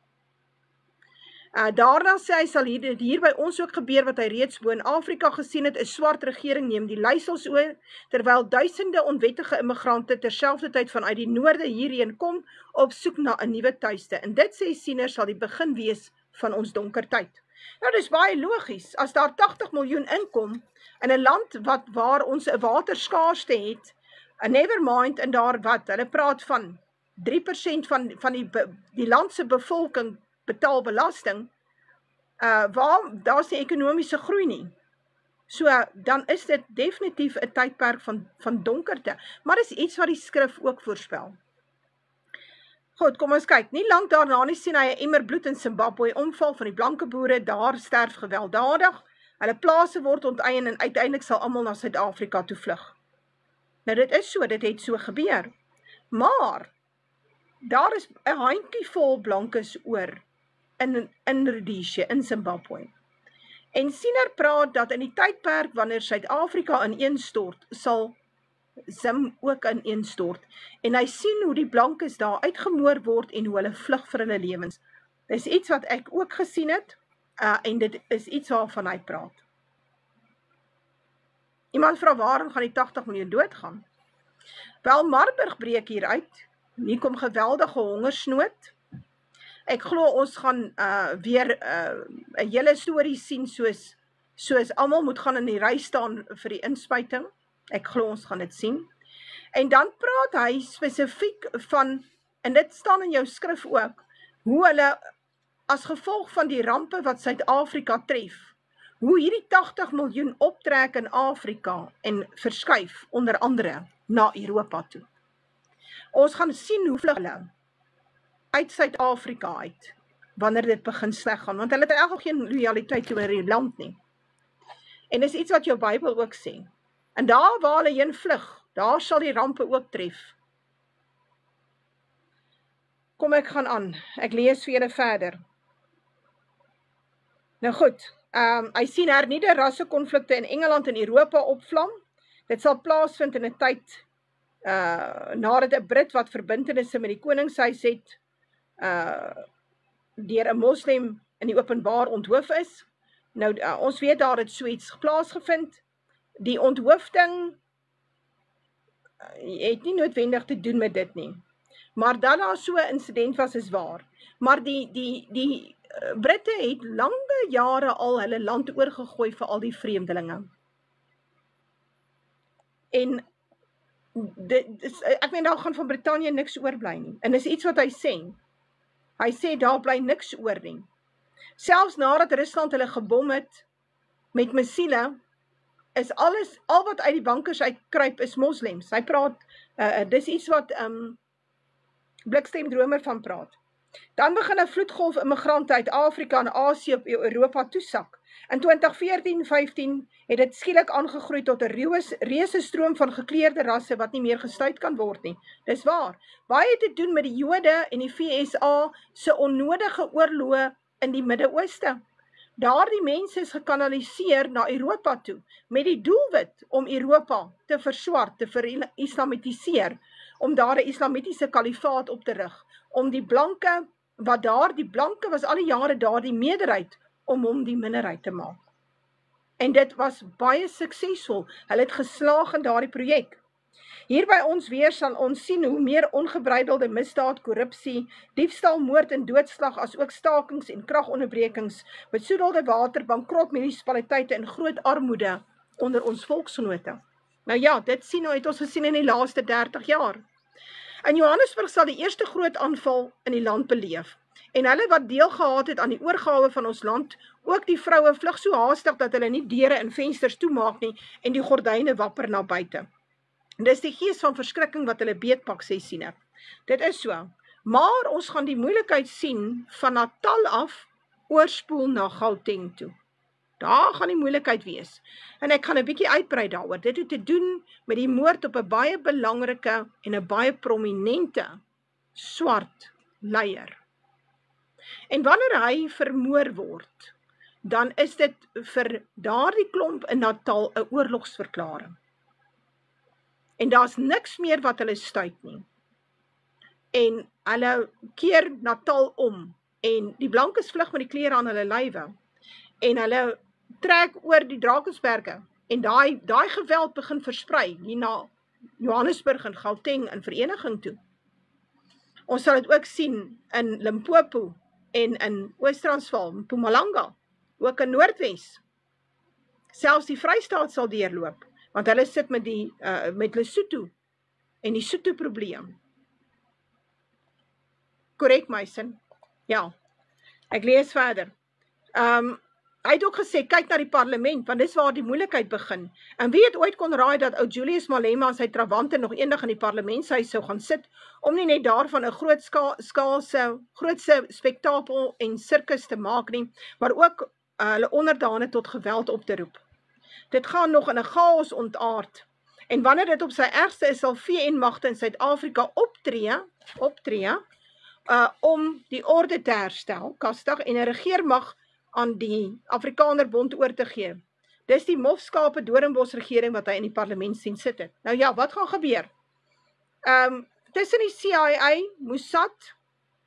Daarna sê hy, sal dit hier by ons ook gebeur wat hy reeds bo in Afrika gesien het, 'n swart regering neem die leiersels oor, terwyl duisende onwettige immigrante terselfdertyd vanuit die noorde hierheen kom, op soek na 'n nuwe tuiste. En dit sê Siener sal die begin wees van ons donker tyd. Nou, dis baie logies, as daar 80 miljoen inkom, in 'n land waar ons 'n waterskaarste het, never mind, en daar hulle praat van 3% van die land se bevolking betaal belasting, daar's nie ekonomiese groei nie. So, dan is dit definitief 'n tydperk van donkerte, maar dis iets wat die skrif ook voorspel. Goed, kom ons kyk, nie lank daarna nie sien hy 'n emmer bloed in Zimbabwe omval van die blanke boere, daar sterf gewelddadig, hulle plase word onteien en uiteindelik sal almal na Suid-Afrika toe vlug. Nou dit is so, dit het so gebeur, maar daar is 'n handjievol blankes oor in Rhodesia, in Zimbabwe. En Siener praat dat in die tydperk wanneer Suid-Afrika ineenstort, sal Zim ook ineenstort. En hy sien hoe die blankes daar uitgemoor word en hoe hulle vlug vir hulle lewens. Dis iets wat ek ook gesien het, en dit is iets waarvan hy praat. Iemand vra waarom gaan die 80 miljoen doodgaan? Wel, Marburg breek hier uit. Hier kom geweldige hongersnood. Ek glo ons gaan weer 'n hele storie sien soos almal moet gaan in die ry staan vir die inspuiting. Ek glo ons gaan dit sien. En dan praat hy spesifiek van, en dit staan in jou skrif ook, hoe hulle as gevolg van die rampe wat Suid-Afrika tref, hoe hierdie 80 miljoen optrek in Afrika en verskuif onder andere na Europa toe. Ons gaan sien hoe vlug hulle uit Suid-Afrika uit, wanneer dit begin sleg gaan, want hulle het eigenlijk geen loyaliteit teenoor die land nie. En dis iets wat jou Bybel ook sê. En daar waar hulle heen vlug, daar sal die rampe ook tref. Kom, ek gaan aan. Ek lees vir julle verder. Nou goed, hy sien hernieude rassekonflikte in Engeland en Europa opvlam. Dit sal plaasvind in 'n tyd nadat 'n Brit wat verbintenisse met die koningshuis het, deur 'n moslem in die openbaar onthoof is. Nou, ons weet daar het so iets plaasgevind. Die onthoofding het nie noodwendig te doen met dit nie. Maar dat daar so 'n insident was is waar. Maar die Britte het lange jare al hulle land oorgegooi vir al die vreemdelinge. En ek meen daar gaan van Brittanje niks oorbly nie. En dis iets wat hy sê. Hy sê daar bly niks oor nie. Selfs nadat Rusland hulle gebom het met missiele, is al wat uit die bankers uitkruip is moslems. Hy praat, dis iets wat Blikstem Dromer van praat. Dan begin 'n vloedgolf immigrante uit Afrika en Asië op Europa toesak. In 2014-15 het dit skielik aangegroei tot 'n reuse stroom van gekleurde rasse wat nie meer gestuit kan word nie. Dis waar. Baie te doen met die Jode en die VSA se onnodige oorloë in die Midde-Ooste. Daardie mense is gekanaliseer na Europa toe, met die doelwit om Europa te verswart, te verislamitiseer, om daar 'n islamitiese kalifaat op te rig, om die blanke was al die jare daar die meerderheid, om hom die minderheid te maak. En dit was baie suksesvol, hulle het geslaag in daardie projek. Hier by ons weer sal ons sien hoe meer ongebreidelde misdaad, korrupsie, diefstal, moord en doodslag, as ook stakings en kragonderbrekings, besoedelde water, bankrot munisipaliteite en groot armoede onder ons volksgenote. Nou ja, dit het ons gesien in die laaste 30 jaar. In Johannesburg sal die eerste groot aanval in die land beleef. En hulle wat deel gehad het aan die oorgawe van ons land, ook die vroue vlug so haastig dat hulle nie deure en vensters toemaak nie en die gordyne wapper na buite. Dis die gees van verskrikking wat hulle beetpak, sê Siener. Dit is so. Maar ons gaan die moeilikheid sien van Natal af oorspoel na Gauteng toe. Daar gaan die moeilikheid wees. En ek gaan 'n bietjie uitbrei daaroor. Dit het te doen met die moord op 'n baie belangrike en 'n baie prominente swart leier. En wanneer hy vermoor word, dan is dit vir daardie klomp in Natal 'n oorlogsverklaring. En daar's niks meer wat hulle stuit nie. En hulle keer Natal om, en die blankes vlug met die klere aan hulle lywe, en hulle trek oor die Drakensberge, en daai geweld begin versprei, hier na Johannesburg en Gauteng in vereniging toe. Ons sal dit ook sien in Limpopo, en in Oos-Transvaal, Mpumalanga, ook in Noordwes. Selfs die Vrystaat sal deurloop, want hulle sit met Lesotho en die Sotho probleem. Korrek, Meisen? Ja, ek lees verder. Hy het ook gesê, kyk na die parlement, want dis waar die moeilikheid begin. En wie het ooit kon raai dat ou Julius Malema en sy trawante nog eendag in die parlementshuis sou gaan sit, om nie net daarvan 'n grootse spektakel en sirkus te maak nie, maar ook hulle onderdane tot geweld op te roep. Dit gaan nog in 'n chaos ontaard. En wanneer dit op sy ergste is, sal VN-magte in Suid-Afrika optree om die orde te herstel, kastig, en 'n regeermag aan die Afrikanerbond oor te gee. Dis die mofskape Doornbos regering wat hy in die parlement sien sit het. Nou ja, wat gaan gebeur? Tussen die CIA, Mossad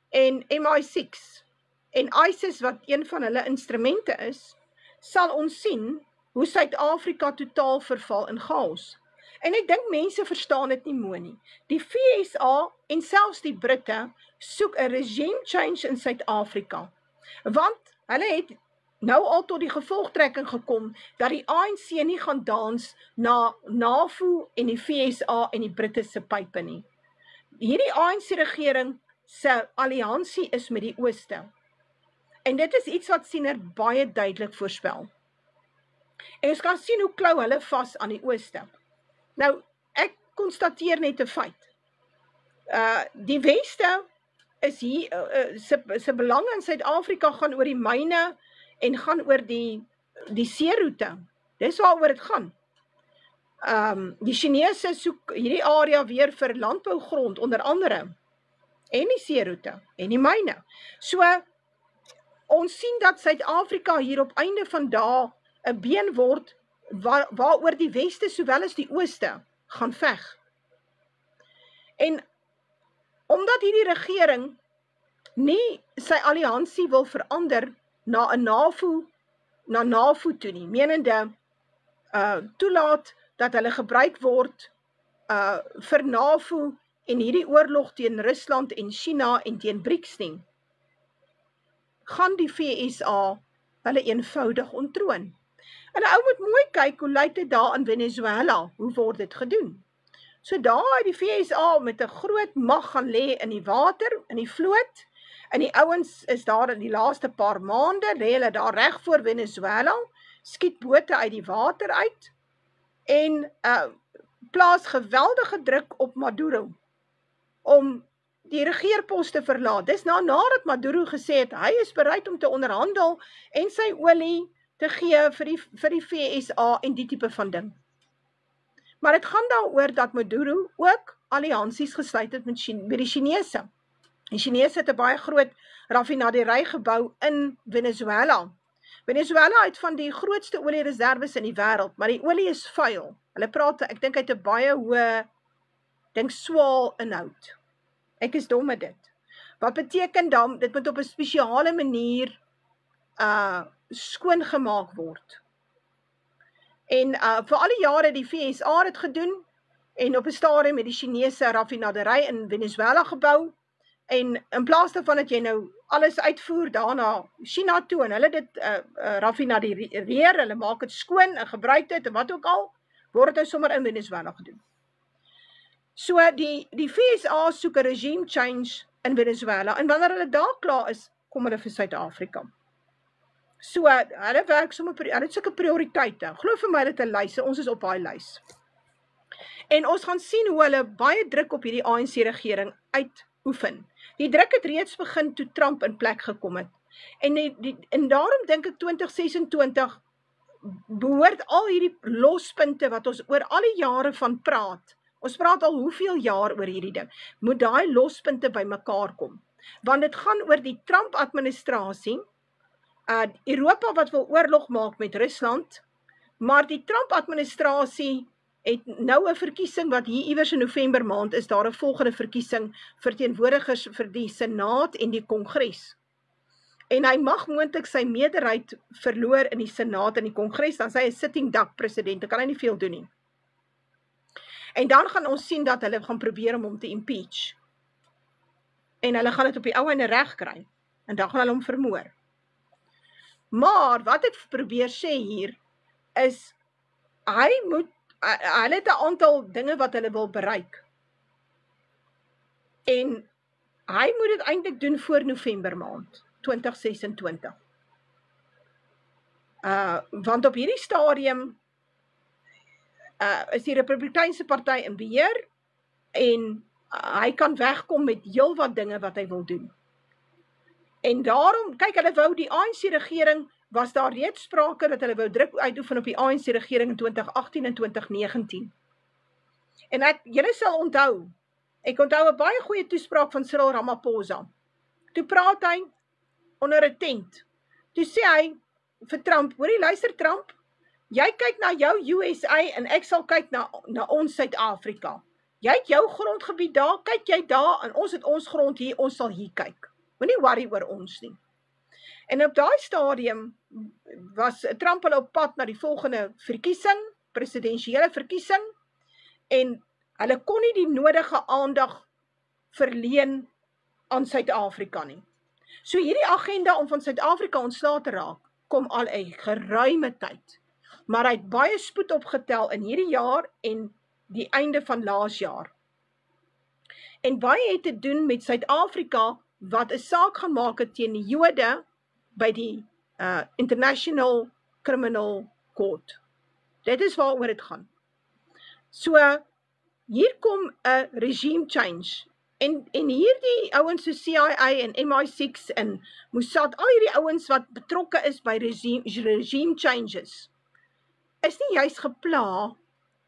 en MI6 en ISIS wat een van hulle instrumente is, sal ons sien hoe Suid-Afrika totaal verval in chaos. En ek dink mense verstaan dit nie mooi nie. Die VSA en selfs die Britte soek 'n regime change in Suid-Afrika. Want hulle het nou al tot die gevolgtrekking gekom dat die ANC nie gaan dans na NAVO en die VSA en die Britte se pype nie. Hierdie ANC-regering se alliansie is met die Ooste. En dit is iets wat Siener baie duidelik voorspel. En ons kan sien hoe klou hulle vas aan die Ooste. Nou, ek konstateer net 'n feit. Die Weste is hier, se belange in Suid-Afrika gaan oor die myne en gaan oor die seeroete. Dis waaroor dit gaan. Die Chinese soek hierdie area weer vir landbougrond, onder andere, en die seeroete, en die myne. So, ons sien dat Suid-Afrika hier op einde van dae 'n been word, waaroor die Weste sowel as die Ooste gaan veg. En omdat hierdie regering nie sy alliansie wil verander na 'n NAVO toe nie, menende toelaat dat hulle gebruik word vir NAVO en hierdie oorlog teen Rusland en China en teen BRICS nie, gaan die VSA hulle eenvoudig onttroon. En 'n ou moet mooi kyk, hoe lyk dit daar in Venezuela, hoe word dit gedoen? So daar het die VSA met 'n groot mag gaan lê in die water, in die vloot, en die ouens is daar in die laaste paar maande, lê hulle daar reg voor Venezuela, skiet bote uit die water uit, en plaas geweldige druk op Maduro, om die regeerpos te verlaat. Dis nadat Maduro gesê het, hy is bereid om te onderhandel, en sy olie te gee vir die VSA en die tipe van ding. Maar het gaan daaroor dat Maduro ook alliansies gesluit het met die Chinese. Die Chinese het 'n baie groot raffinaderij gebou in Venezuela. Venezuela het van die grootste oliereserwes in die wêreld, maar die olie is vuil. Hulle praat, ek dink hy het 'n baie hoë, swaal inhoud. Ek is dom met dit. Wat beteken dan, dit moet op 'n spesiale manier skoongemaak word. En vir al die jare die VSA het gedoen, en op 'n stadium met die Chinese raffinaderij in Venezuela gebou, en in plaas daarvan dat jy nou alles uitvoer daarna China toe, en hulle dit raffinadereer, hulle maak dit skoon en gebruik dit, en wat ook al, word dit nou sommer in Venezuela gedoen. So die VSA soek 'n regime change in Venezuela, en wanneer hulle daar klaar is, kom hulle vir Suid-Afrika. So, hulle werk sommer, hulle het sulke prioriteite. Glo vir my, hulle het 'n lys, ons is op daai lys. En ons gaan sien hoe hulle baie druk op hierdie ANC-regering uitoefen. Die druk het reeds begin toe Trump in plek gekom het. En daarom dink ek 2026 behoort al hierdie lospunte wat ons oor al die jare van praat, ons praat al hoeveel jaar oor hierdie ding, moet daai lospunte by mekaar kom. Want dit gaan oor die Trump-administrasie, Europa wat wil oorlog maak met Rusland, maar die Trump-administrasie het nou 'n verkiesing wat hier iewers in November maand is, daar 'n volgende verkiesing vir teenwoordigers vir die Senaat en die Kongres. En hy mag moontlik sy meerderheid verloor in die Senaat en die Kongres, dan sy 'n sitting duck president, dan kan hy nie veel doen nie. En dan gaan ons sien dat hulle gaan probeer om hom te impeach. En hulle gaan dit op die ou einde reg kry, en dan gaan hulle hom vermoor. Maar wat ek probeer sê hier is, hulle het 'n aantal dinge wat hulle wil bereik. En hy moet dit eintlik doen voor November maand 2026. Want op hierdie stadium is die Republikeinse party in beheer, en hy kan wegkom met heelwat dinge wat hy wil doen. En daarom, kyk, hulle wou die ANC-regering, was daar reeds sprake dat hulle wou druk uitoefen op die ANC-regering in 2018 en 2019. En julle sal onthou, ek onthou 'n baie goeie toespraak van Cyril Ramaphosa. Toe praat hy onder 'n tent. Toe sê hy vir Trump, hoorie, luister Trump, jy kyk na jou USA en ek sal kyk na ons Suid-Afrika. Jy het jou grondgebied daar, kyk jy daar, en ons het ons grond hier, ons sal hier kyk. Moenie worry oor ons nie. En op daai stadium was Trump hulle op pad na die volgende verkiesing, presidensiële verkiesing, en hulle kon nie die nodige aandag verleen aan Suid-Afrika nie. So hierdie agenda om van Suid-Afrika ontslae te raak, kom al 'n geruime tyd. Maar hy het baie spoed opgetel in hierdie jaar en die einde van laas jaar. En baie het te doen met Suid-Afrika wat 'n saak gaan maak het teen die Jode by die International Criminal Court. Dit is waaroor dit gaan. So, hier kom 'n regime change. En hierdie ouens so CIA en MI6 en Mossad, al hierdie ouens wat betrokke is by regime changes, is nie juist gepla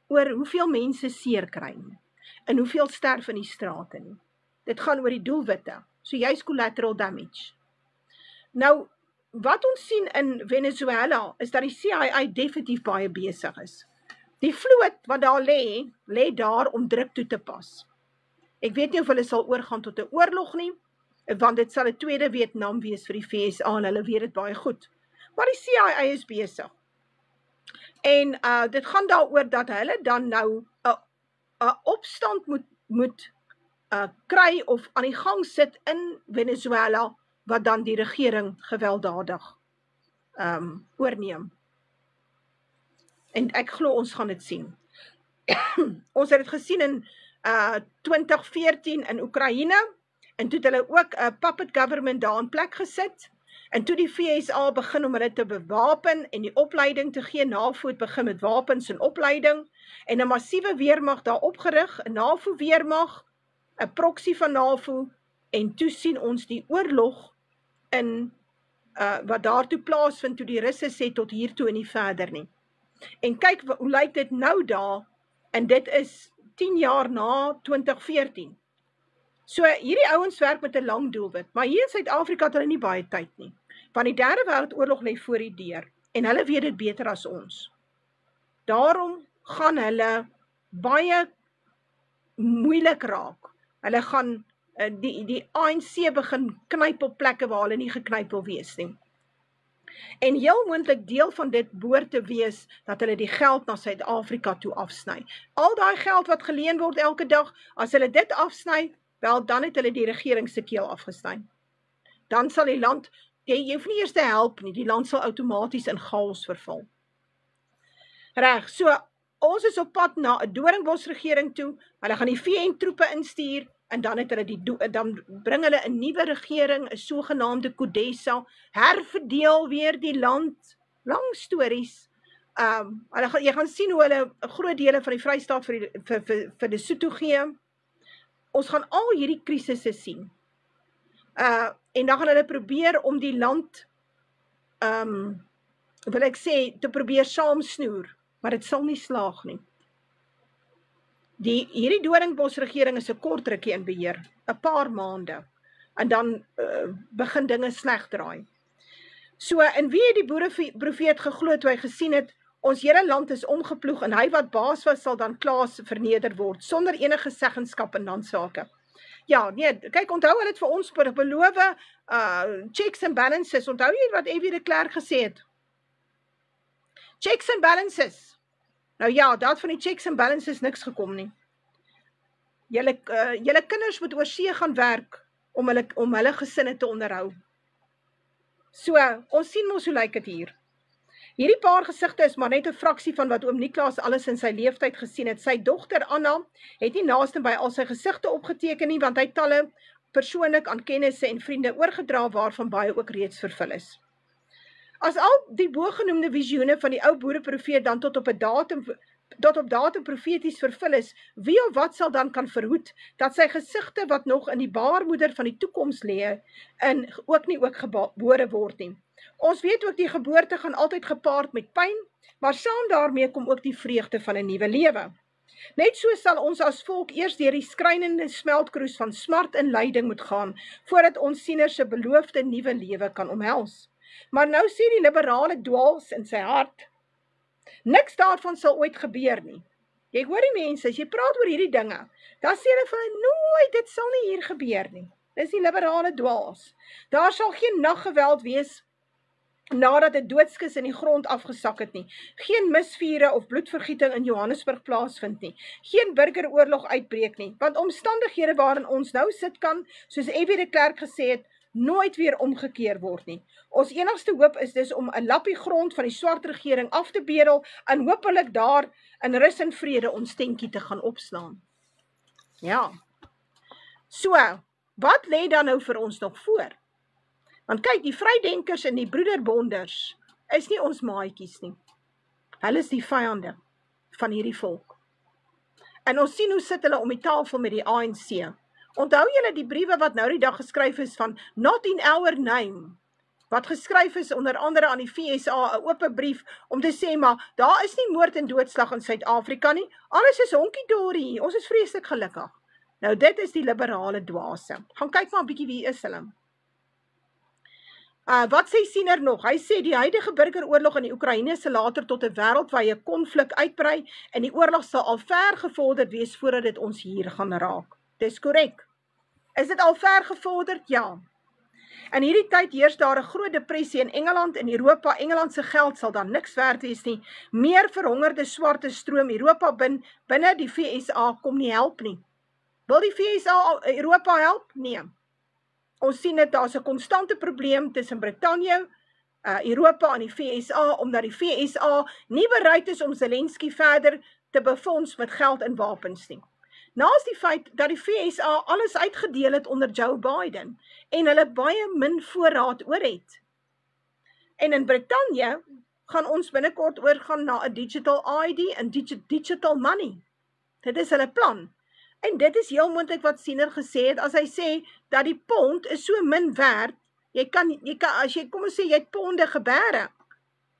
oor hoeveel mense seer kry nie, en hoeveel sterf in die strate nie. Dit gaan oor die doelwitte, so juist collateral damage. Nou, wat ons sien in Venezuela, is dat die CIA definitief baie besig is. Die vloot wat daar lê daar om druk toe te pas. Ek weet nie of hulle sal oorgaan tot 'n oorlog nie, want dit sal 'n tweede Vietnam wees vir die VSA, en hulle weet dit baie goed. Maar die CIA is besig. En dit gaan daaroor dat hulle dan nou 'n 'n opstand moet kry of aan die gang sit in Venezuela, wat dan die regering gewelddadig oorneem. En ek glo ons gaan dit sien. Ons het dit gesien in 2014 in Oekraïne, en toe het hulle ook 'n puppet government daar in plek gesit, en toe die VSA begin om hulle te bewapen en die opleiding te gee. NAVO het begin met wapens en opleiding, en 'n massiewe weermag daar opgerig, 'n NAVO weermag, 'n proxy van NAVO, en toe sien ons die oorlog in wat daartoe plaasvind, toe die Russe sê tot hiertoe en nie verder nie. En kyk, hoe lyk dit nou daar, en dit is 10 jaar na 2014. So hierdie ouens werk met 'n lang doelwit, maar hier in Suid-Afrika het hulle nie baie tyd nie, want die derde wêreldoorlog lê voor die deur, en hulle weet dit beter as ons. Daarom gaan hulle baie moeilik raak. Hulle gaan die ANC begin knyp op plekke waar hulle nie geknyp wil wees nie. En heel moontlik deel van dit behoort te wees dat hulle die geld na Suid-Afrika toe afsny. Al daai geld wat geleen word elke dag, as hulle dit afsny, wel dan het hulle die regering se keel afgesny. Dan sal die land, jy hoef nie eers te help nie, die land sal outomaties in chaos verval. Reg, so ons is op pad na 'n Doringbos regering toe, hulle gaan die VN troepe instuur, en dan het hulle dan bring hulle 'n nuwe regering, 'n sogenaamde CODESA, herverdeel weer die land, lang stories. Jy gaan sien hoe hulle 'n groot dele van die Vrystaat vir Lesotho gee. Ons gaan al hierdie krisisse sien. En dan gaan hulle probeer om die land, wil ek sê, te probeer saamsnoer, maar dit sal nie slaag nie. Hierdie Doringbos regering is 'n kort rukkie in beheer, 'n paar maande, en dan begin dinge sleg draai. So, en wie het die boereprofeet geglo toe hy gesien het, ons hele land is omgeploeg, en hy wat baas was sal dan klaas verneder word, sonder enige seggenskap in landsake. Ja, nee, kyk, onthou hulle het vir ons beloof, checks and balances, onthou jy wat F.W. de Klerk gesê het? Checks and balances. Nou ja, daar het van die checks and balances niks gekom nie. Julle kinders moet oor see gaan werk, om hulle gesinne te onderhou. So, ons sien mos hoe lyk dit hier. Hierdie paar gesigte is maar net 'n fraksie van wat oom Niklaas alles in sy leeftyd gesien het. Sy dogter Anna het nie naaste by al sy gesigte opgeteken nie, want hy het talle persoonlik aan kennisse en vriende oorgedra waarvan baie ook reeds vervul is. As al die bogenoemde visioene van die ou boereprofeet dan tot op datum profeties vervul is, wie of wat sal dan kan verhoed dat sy gesigte wat nog in die baarmoeder van die toekoms lê en ook gebore word nie. Ons weet ook die geboorte gaan altyd gepaard met pyn, maar saam daarmee kom ook die vreugde van 'n nuwe lewe. Net so sal ons as volk eers deur die skrynende smeltkroes van smart en lyding moet gaan, voordat ons sieners se beloofde nuwe lewe kan omhels. Maar nou sê die liberale dwaals in sy hart, niks daarvan sal ooit gebeur nie. Jy hoor die mense, as jy praat oor hierdie dinge, dan sê hulle van, nooit, dit sal nie hier gebeur nie. Dis die liberale dwaals. Daar sal geen naggeweld wees, nadat 'n doodskus in die grond afgesak het nie. Geen misvure of bloedvergieting in Johannesburg plaasvind nie. Geen burgeroorlog uitbreek nie, want omstandighede waarin ons nou sit kan, soos F.W. de Klerk gesê het, nooit weer omgekeer word nie. Ons enigste hoop is dus om 'n lappie grond van die swart regering af te bedel en hopelik daar in rus en vrede ons tentjie te gaan opslaan. Ja. So, wat lê dan nou vir ons nog voor? Want kyk, die vrydenkers en die broederbonders is nie ons maatjies nie. Hulle is die vyande van hierdie volk. En ons sien hoe sit hulle om die tafel met die ANC. Onthou julle die briewe wat nou die dag geskryf is van Not in Our Name, wat geskryf is onder andere aan die VSA, 'n oop brief om te sê, maar daar is nie moord en doodslag in Suid-Afrika nie, alles is honkie-dorie, ons is vreeslik gelukkig. Nou dit is die liberale dwaase. Gaan kyk maar 'n bietjie wie is hulle. Wat sê Siener nog? Hy sê die huidige burgeroorlog in die Oekraïne sal later tot 'n wêreldwye konflik uitbrei en die oorlog sal al ver gevorderd wees voordat dit ons hier gaan raak. Dis korrek. Is dit al ver gevorderd? Ja. In hierdie tyd heers daar 'n groot depressie in Engeland en Europa. Engeland se geld sal dan niks werd wees nie. Meer verhongerde swarte stroom Europa binne die VSA kom nie help nie. Wil die VSA Europa help? Nee. Ons sien dit, daar's 'n konstante probleem tussen Brittanje, Europa en die VSA, omdat die VSA nie bereid is om Zelensky verder te befonds met geld en wapens nie. Naast die feit dat die VSA alles uitgedeel het onder Joe Biden en hulle baie min voorraad oor het. En in Brittanje gaan ons binnekort oorgaan na 'n digital ID en digital money. Dit is hulle plan. En dit is heel moontlik wat Siener gesê het, as hy sê dat die pond is so min werd, jy kan as jy kom ons sê jy het ponde gebeure.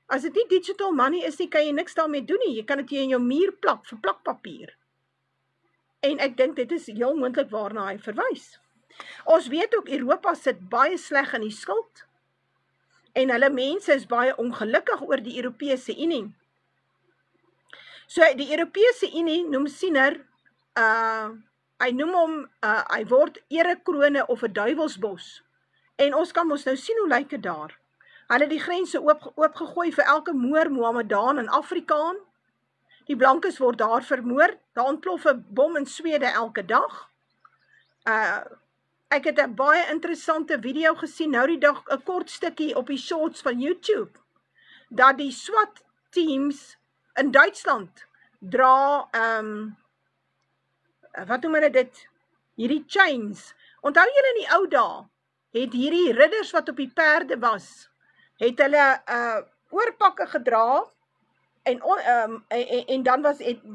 As dit nie digital money is nie, kan jy niks daarmee doen nie. Jy kan dit in jou muur plak vir plakpapier. En ek dink dit is heel moontlik waarna hy verwys. Ons weet ook Europa sit baie sleg in die skuld. En hulle mense is baie ongelukkig oor die Europese Unie. So die Europese Unie noem Siener, hy noem hom, hy word erekrone of 'n duiwelsbos. En ons kan ons nou sien hoe lyk dit daar. Hulle die grense oopgegooi vir elke Moor, Mohammedaan en Afrikaan. Die blankes word daar vermoor. Daar ontplof 'n bom in Swede elke dag. Ek het 'n baie interessante video gesien nou die dag, 'n kort stukkie op die shorts van YouTube, dat die SWAT teams in Duitsland dra, wat noem hulle dit? Hierdie chains. Onthou julle in die ou dae, het hierdie ridders wat op die perde was, het hulle oorpakke gedra, en dan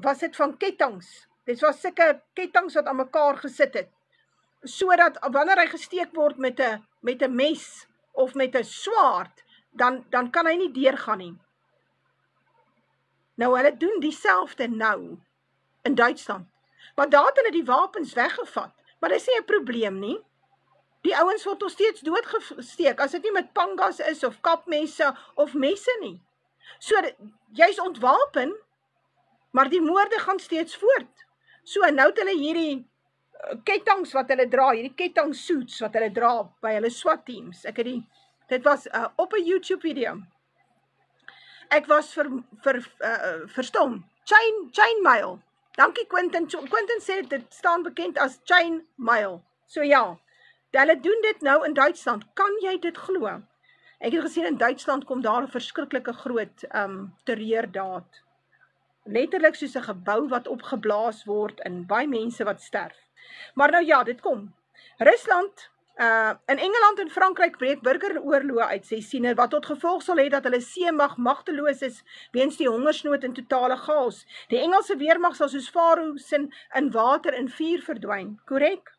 was dit van kettinge. Dit was sulke kettinge wat aan mekaar gesit het, sodat wanneer hy gesteek word met 'n mes of met 'n swaard, dan kan hy nie deurgaan nie. Nou hulle doen dieselfde nou in Duitsland. Maar daar het hulle die wapens weggevat. Maar dis nie 'n probleem nie. Die ouens word nog steeds doodgesteek, as dit nie met pangas is of kapmesse of messe nie. So, jy's ontwapen, maar die moorde gaan steeds voort. So, nou het hulle hierdie kettinge wat hulle dra, hierdie ketting suits wat hulle dra by hulle SWAT teams. Dit was op 'n YouTube video. Ek was verstom. Chainmail. Dankie Quentin. Quentin sê dit staan bekend as chainmail. So ja, hulle doen dit nou in Duitsland. Kan jy dit glo? Ek het gesien in Duitsland kom daar 'n verskriklike groot terreurdaad. Letterlik soos 'n gebou wat opgeblaas word en baie mense wat sterf. Maar nou ja, dit kom. Rusland, in Engeland en Frankryk breek burgeroorloë uit, sê Siener, wat tot gevolg sal hê dat hulle seemag magteloos is weens die hongersnood en totale chaos. Die Engelse weermag sal soos Faroes in water en vuur verdwyn. Korrek?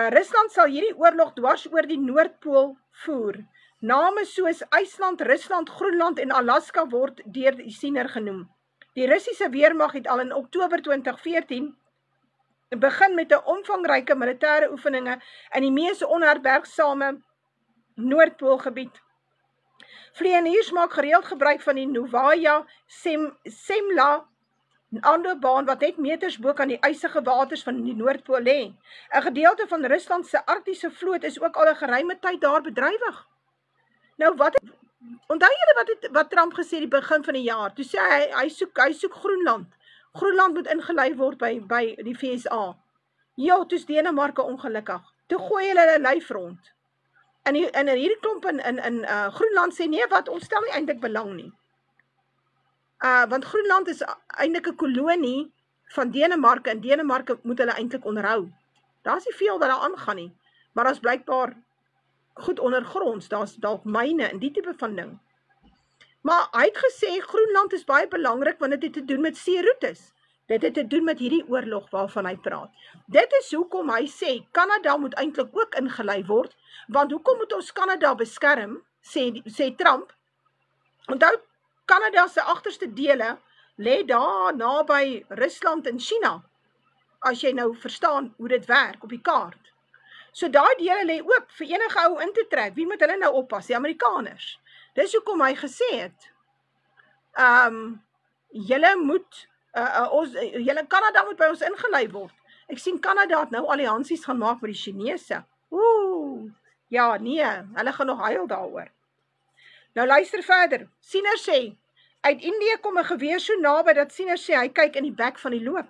Rusland sal hierdie oorlog dwars oor die Noordpool voer. Name soos IJsland, Rusland, Groenland en Alaska word deur die Siener genoem. Die Russiese weermag het al in Oktober 2014 begin met 'n omvangryke militêre oefeninge in die mees onherbergsame Noordpoolgebied. Vlieëniers maak gereeld gebruik van die Novaya Semla aanloopbaan wat net meters bo kan die ysige waters van die Noordpool lê. 'n Gedeelte van Rusland se Arktiese vloot is ook al 'n geruime tyd daar bedrywig. Nou onthou julle wat Trump gesê die begin van die jaar? Toe sê hy soek Groenland. Groenland moet ingelei word by die VSA. Ja, toe's Denemarke ongelukkig. Toe gooi hulle lyf rond. En hierdie klomp in Groenland sê nee, wat ons stel nie eintlik belang nie. Want Groenland is eintlik 'n kolonie van Denemarke en Denemarke moet hulle eintlik onderhou. Daar's nie veel wat daar aangaan nie, maar daar's blykbaar goed ondergronds, daar's dalk myne en die tipe van ding. Maar hy het gesê Groenland is baie belangrik want dit het te doen met seeroetes. Dit het te doen met hierdie oorlog waarvan hy praat. Dit is hoekom hy sê Kanada moet eintlik ook ingelei word, want hoekom moet ons Kanada beskerm, sê Trump. Onthou, Kanada se agterste dele lê daar naby Rusland en China. As jy nou verstaan hoe dit werk op die kaart. So daai dele lê oop vir enige ou in te trek. Wie moet hulle nou oppas? Die Amerikaners. Dis hoekom hy gesê het, Kanada moet by ons ingelei word. Ek sien Kanada het nou alliansies gaan maak met die Chinese. Ja, nee, hulle gaan nog huil daaroor. Nou luister verder. Siener sê, uit Indië kom 'n geweer so naby dat Siener sê hy kyk in die bek van die loop.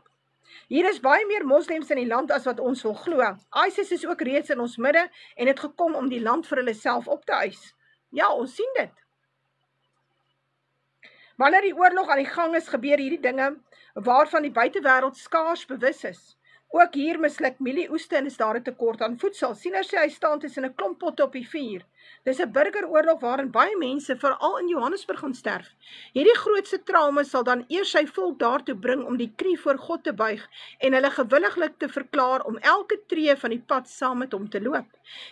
Hier is baie meer moslems in die land as wat ons wil glo. ISIS is ook reeds in ons midde en het gekom om die land vir hulle self op te eis. Ja, ons sien dit. Wanneer die oorlog aan die gang is, gebeur hierdie dinge waarvan die buitewêreld skaars bewus is. Ook hier misluk mielieoeste en is daar 'n tekort aan voedsel. Siener sê hy staan tussen 'n klomp potte op die vuur. Dis 'n burgeroorlog waarin baie mense, veral in Johannesburg, gaan sterf. Hierdie grootste trauma sal dan eers sy volk daartoe bring om die knie voor God te buig en hulle gewilliglik te verklaar om elke tree van die pad saam met hom te loop.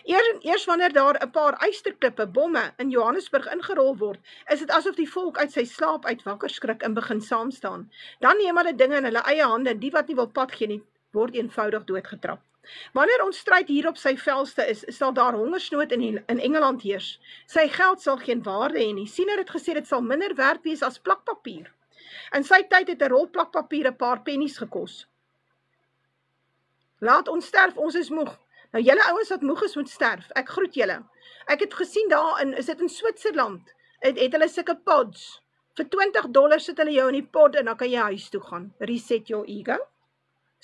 Eers wanneer daar 'n paar ysterklippe, bomme in Johannesburg ingerol word, is dit asof die volk uit sy slaap uit wakker skrik en begin saamstaan. Dan neem hulle dinge in hulle eie hande en die wat nie wil pad gee nie, word eenvoudig doodgetrap. Wanneer ons stryd hier op sy velste is, sal daar hongersnood in Engeland heers. Sy geld sal geen waarde hê nie. Siener het gesê dit sal minder werd wees as plakpapier. In sy tyd het 'n rol plakpapier 'n paar pennies gekos. Laat ons sterf, ons is moeg. Nou julle ouens wat moeg is moet sterf. Ek groet julle. Ek het gesien is dit in Switserland, het hulle sulke pods. Vir $20 sit hulle jou in die pod en dan kan jy huis toe gaan. Reset your ego.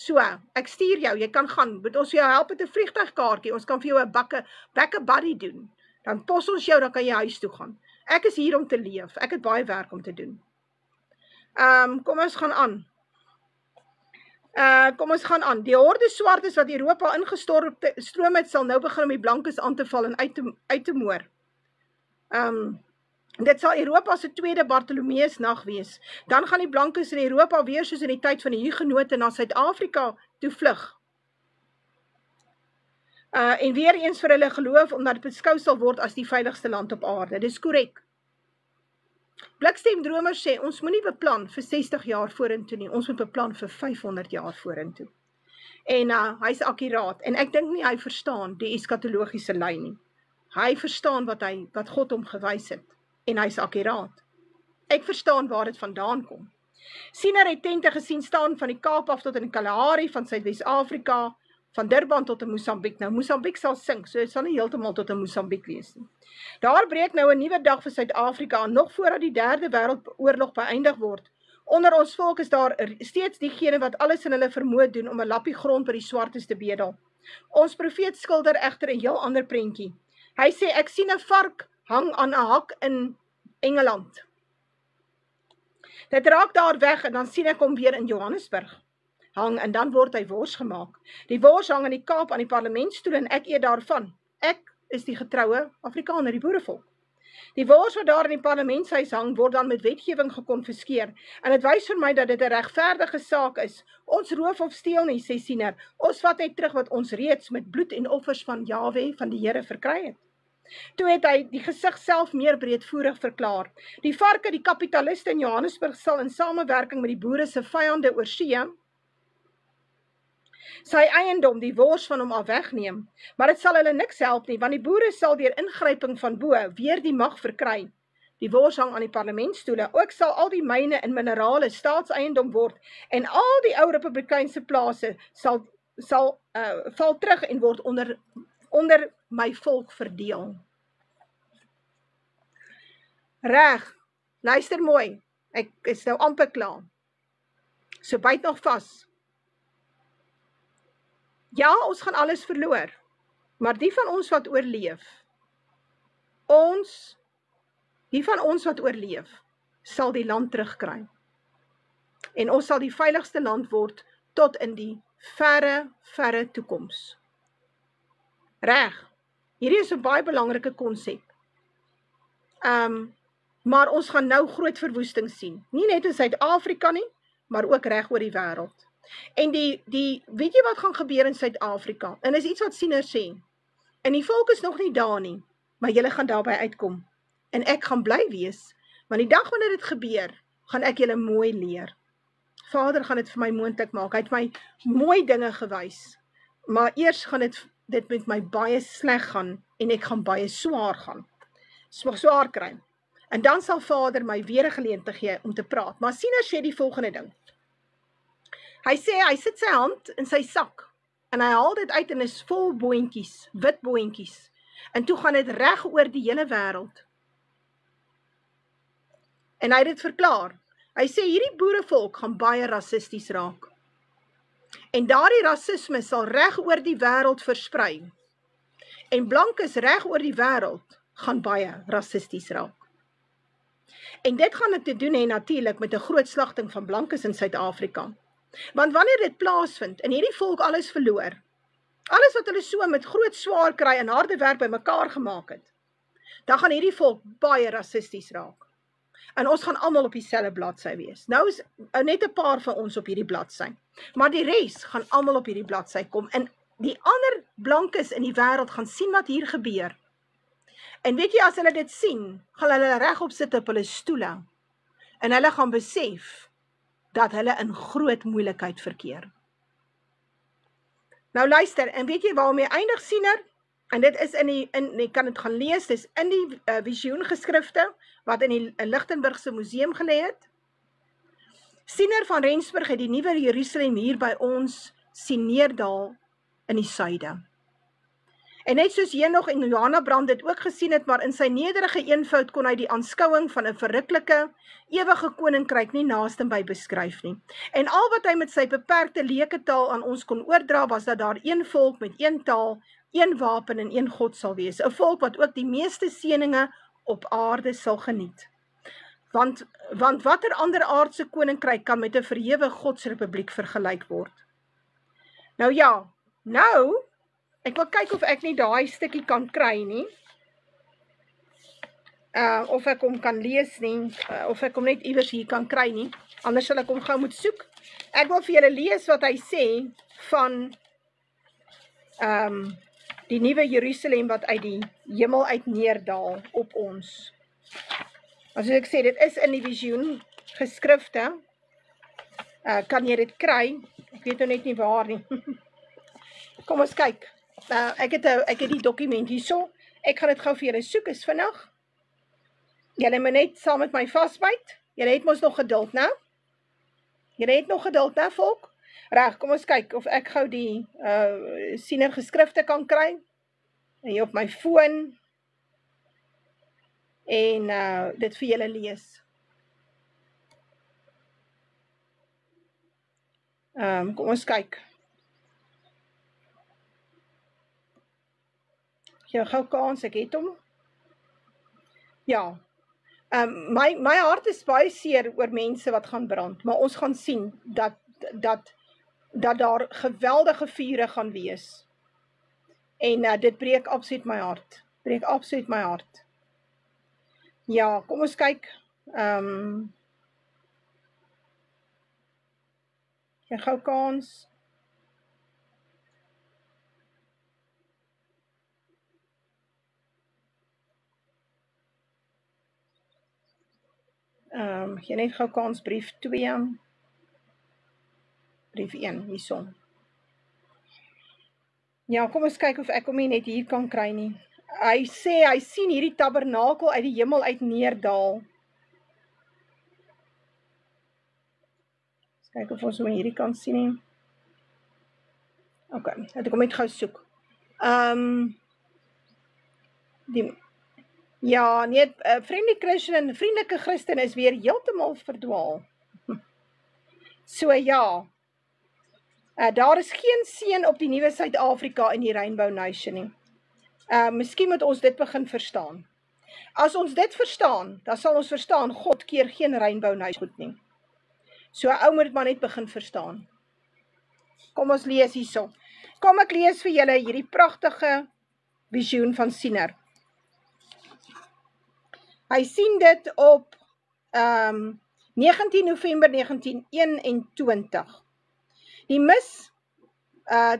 So, ek stuur jou, jy kan gaan, moet ons vir jou help met 'n vliegtuigkaartjie, ons kan vir jou 'n back buddy doen, dan pos ons jou, dan kan jy huis toe gaan. Ek is hier om te leef, ek het baie werk om te doen. Kom ons gaan aan. Die horde swartes wat Europa ingestroom het, sal nou begin om die blankes aan te val en uit te moor. Dit sal Europa se tweede Bartolomeusnag wees. Dan gaan die blankes in Europa weer soos in die tyd van die Hugenote na Suid-Afrika toe vlug. En weer eens vir hulle geloof, omdat dit beskou sal word as die veiligste land op aarde. Dis korrek. Blikstemdromers sê, ons moenie beplan vir 60 jaar vorentoe nie, ons moet beplan vir 500 jaar vorentoe. En hy's akkuraat, en ek dink nie hy verstaan die eskatologiese lyn nie. Hy verstaan wat God hom gewys het. En hy's akkuraat. Ek verstaan waar dit vandaan kom. Siener het tente gesien staan van die Kaap af tot in Kalahari, van Suidwes-Afrika, van Durban tot in Mosambiek. Nou, Mosambiek sal sink, so dit sal nie heeltemal tot in Mosambiek wees nie. Daar breek nou 'n nuwe dag vir Suid-Afrika aan, nog voordat die derde wêreldoorlog beëindig word. Onder ons volk is daar steeds diegene wat alles in hulle vermoë doen om 'n lappie grond by die swartes te bedel. Ons profeet skilder egter 'n heel ander prentjie. Hy sê, ek sien 'n vark hang aan 'n hak in Engeland. Dit raak daar weg en dan sien ek hom weer in Johannesburg hang en dan word hy wors gemaak. Die wors hang in die Kaap aan die parlementstoel en ek eet daarvan. Ek is die getroue Afrikaner, die boerevolk. Die wors wat daar in die parlementshuis hang, word dan met wetgewing gekonfiskeer. En dit wys vir my dat dit 'n regverdige saak is. Ons roof of steel nie, sê Siener. Ons vat net terug wat ons reeds met bloed en offers van Jahwe, van die Here, verkry het. Toe het hy die gesig self meer breedvoerig verklaar. Die varke, die kapitaliste in Johannesburg sal in samewerking met die boere se vyande oor see sy eiendom, die wors van hom af wegneem. Maar dit sal hulle niks help nie, want die boere sal deur ingryping van bo weer die mag verkry. Die wors hang aan die parlementstoele. Ook sal al die myne en minerale staatseiendom word en al die ou republikeinse plase sal val terug en word onder my volk verdeel. Reg, luister mooi, ek is nou amper klaar. So byt nog vas. Ja, ons gaan alles verloor, maar die van ons wat oorleef, sal die land terugkry. En ons sal die veiligste land word tot in die verre, verre toekoms. Reg, hierdie is 'n baie belangrike konsep. Maar ons gaan nou groot verwoesting sien. Nie net in Suid-Afrika nie, maar ook reg oor die wêreld. En weet jy wat gaan gebeur in Suid-Afrika? En is iets wat Siener sê. En die volk is nog nie daar nie, maar julle gaan daarby uitkom. En ek gaan bly wees, want die dag wanneer dit gebeur, gaan ek julle mooi leer. Vader gaan dit vir my moontlik maak. Hy het my mooi dinge gewys. Maar eers gaan dit met my baie sleg gaan en ek gaan baie swaar gaan. Swaar kry. En dan sal Vader my weer 'n geleentheid gee om te praat. Maar Siener sê die volgende ding. Hy sê, hy sit sy hand in sy sak, en hy haal dit uit en is vol boontjies, wit boontjies. En toe gaan dit reg oor die hele wêreld. En hy het dit verklaar. Hy sê hierdie boerevolk gaan baie rassisties raak. En daardie rasisme sal reg oor die wêreld versprei. En blankes reg oor die wêreld gaan baie rassisties raak. En dit gaan dit te doen hê natuurlik met 'n groot slagting van blankes in Suid-Afrika. Want wanneer dit plaasvind en hierdie volk alles verloor, alles wat hulle so met groot swaar kry en harde werk bymekaar gemaak het, dan gaan hierdie volk baie rassisties raak. En ons gaan almal op dieselfde bladsy wees. Nou is net 'n paar van ons op hierdie bladsy. Maar die res gaan almal op hierdie bladsy kom. En die ander blankes in die wêreld gaan sien wat hier gebeur. En weet jy, as hulle dit sien, gaan hulle regop sit op hulle stoele. En hulle gaan besef dat hulle in groot moeilikheid verkeer. Nou luister, en weet jy waarmee eindig Siener? En dit is jy kan dit gaan lees, dis in die visioengeskrifte, wat in die Lichtenburgse museum gelê het. Siener van Rensburg het die nuwe Jerusalem hier by ons sien neerdal in die suide. En net soos Henog en Johanna Brand dit ook gesien het, maar in sy nederige eenvoud kon hy die aanskouing van 'n verruklike, ewige koninkryk nie naastenby beskryf nie. En al wat hy met sy beperkte leeketaal aan ons kon oordra, was dat daar een volk met een taal, een wapen en een God sal wees. 'n Volk wat ook die meeste seëninge op aarde sal geniet. Want watter ander aardse koninkryk kan met 'n verhewe godsrepubliek vergelyk word? Nou ja, ek wil kyk of ek nie daai stukkie kan kry nie. Of ek hom kan lees nie, of ek hom net iewers hier kan kry nie. Anders sal ek hom gou moet soek. Ek wil vir julle lees wat hy sê van die nuwe Jerusalem wat uit die hemel uit neerdal op ons. As ek sê, dit is in die visioen geskrifte. Kan jy dit kry? Ek weet nou net nie waar nie. Kom ons kyk. Ek het die dokument hierso. Ek gaan dit gou vir julle soek, is vinnig. Julle moet net saam met my vasbyt. Julle het mos nog geduld, né? Julle het nog geduld, né, volk? Reg, kom ons kyk of ek gou die Siener geskrifte kan kry. Hier op my foon. En dit vir julle lees. Kom ons kyk. Gee gou kans, ek het hom. Ja. My hart is baie seer oor mense wat gaan brand, maar ons gaan sien dat daar geweldige vure gaan wees. En dit breek absoluut my hart. Breek absoluut my hart. Ja, kom ons kyk. Gee gou kans. Gee net gou kans, brief 2. Brief 1, hierso. Ja, kom ons kyk of ek hom nie net hier kan kry nie. Hy sê, hy sien hierdie tabernakel uit die hemel uit neerdal. Ons kyk of ons hom hierdie kan sien nie. Ok, het ek hom net gou soek. Ja, nee, vriendelike Christen is weer heeltemal verdwaal. So ja, daar is geen seën op die nuwe Suid-Afrika in die Rainbow Nation nie. Miskien moet ons dit begin verstaan. As ons dit verstaan, dan sal ons verstaan, God keer geen Rainbow Nation goed nie. So ou moet dit maar net begin verstaan. Kom ons lees hierso. Kom ek lees vir julle hierdie pragtige visioen van Siener. Hy sien dit op 19 November 1921. Die mis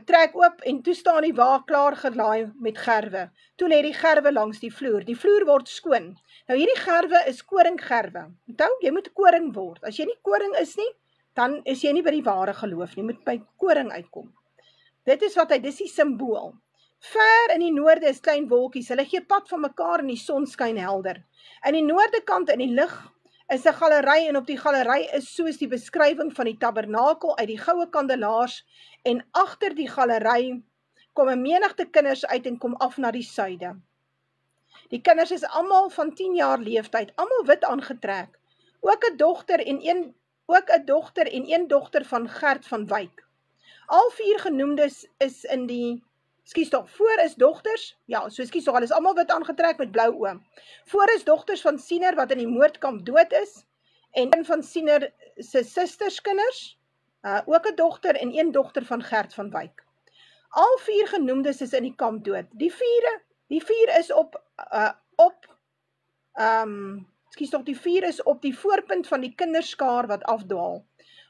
trek oop en toe staan die wa klaar gelaai met gerwe. Toe lê die gerwe langs die vloer. Die vloer word skoon. Nou hierdie gerwe is koringgerwe. Onthou, jy moet koring word. As jy nie koring is nie, dan is jy nie by die ware geloof nie. Jy moet by koring uitkom. Dit is wat dis die simbool. Ver in die noorde is klein wolkies. Hulle gee pad van mekaar en die son skyn helder. In die noorde kant in die lig is 'n galery en op die galery is soos die beskrywing van die tabernakel uit die goue kandelaars en agter die galery kom 'n menigte kinders uit en kom af na die suide. Die kinders is almal van 10 jaar leeftyd, almal wit aangetrek. Ook 'n dogter en een dogter van Gert van Wyk. Al 4 genoemdes is in die, voor is dogters, ja, so hulle is almal wit aangetrek met blou oë. Voor is dogters van Siener wat in die moordkamp dood is, en een van Siener se susterskinders, ook 'n dogter en een dogter van Gert van Wyk. Al 4 genoemdes is in die kamp dood. Die vier is die 4 is op die voorpunt van die kinderskaar wat afdwaal.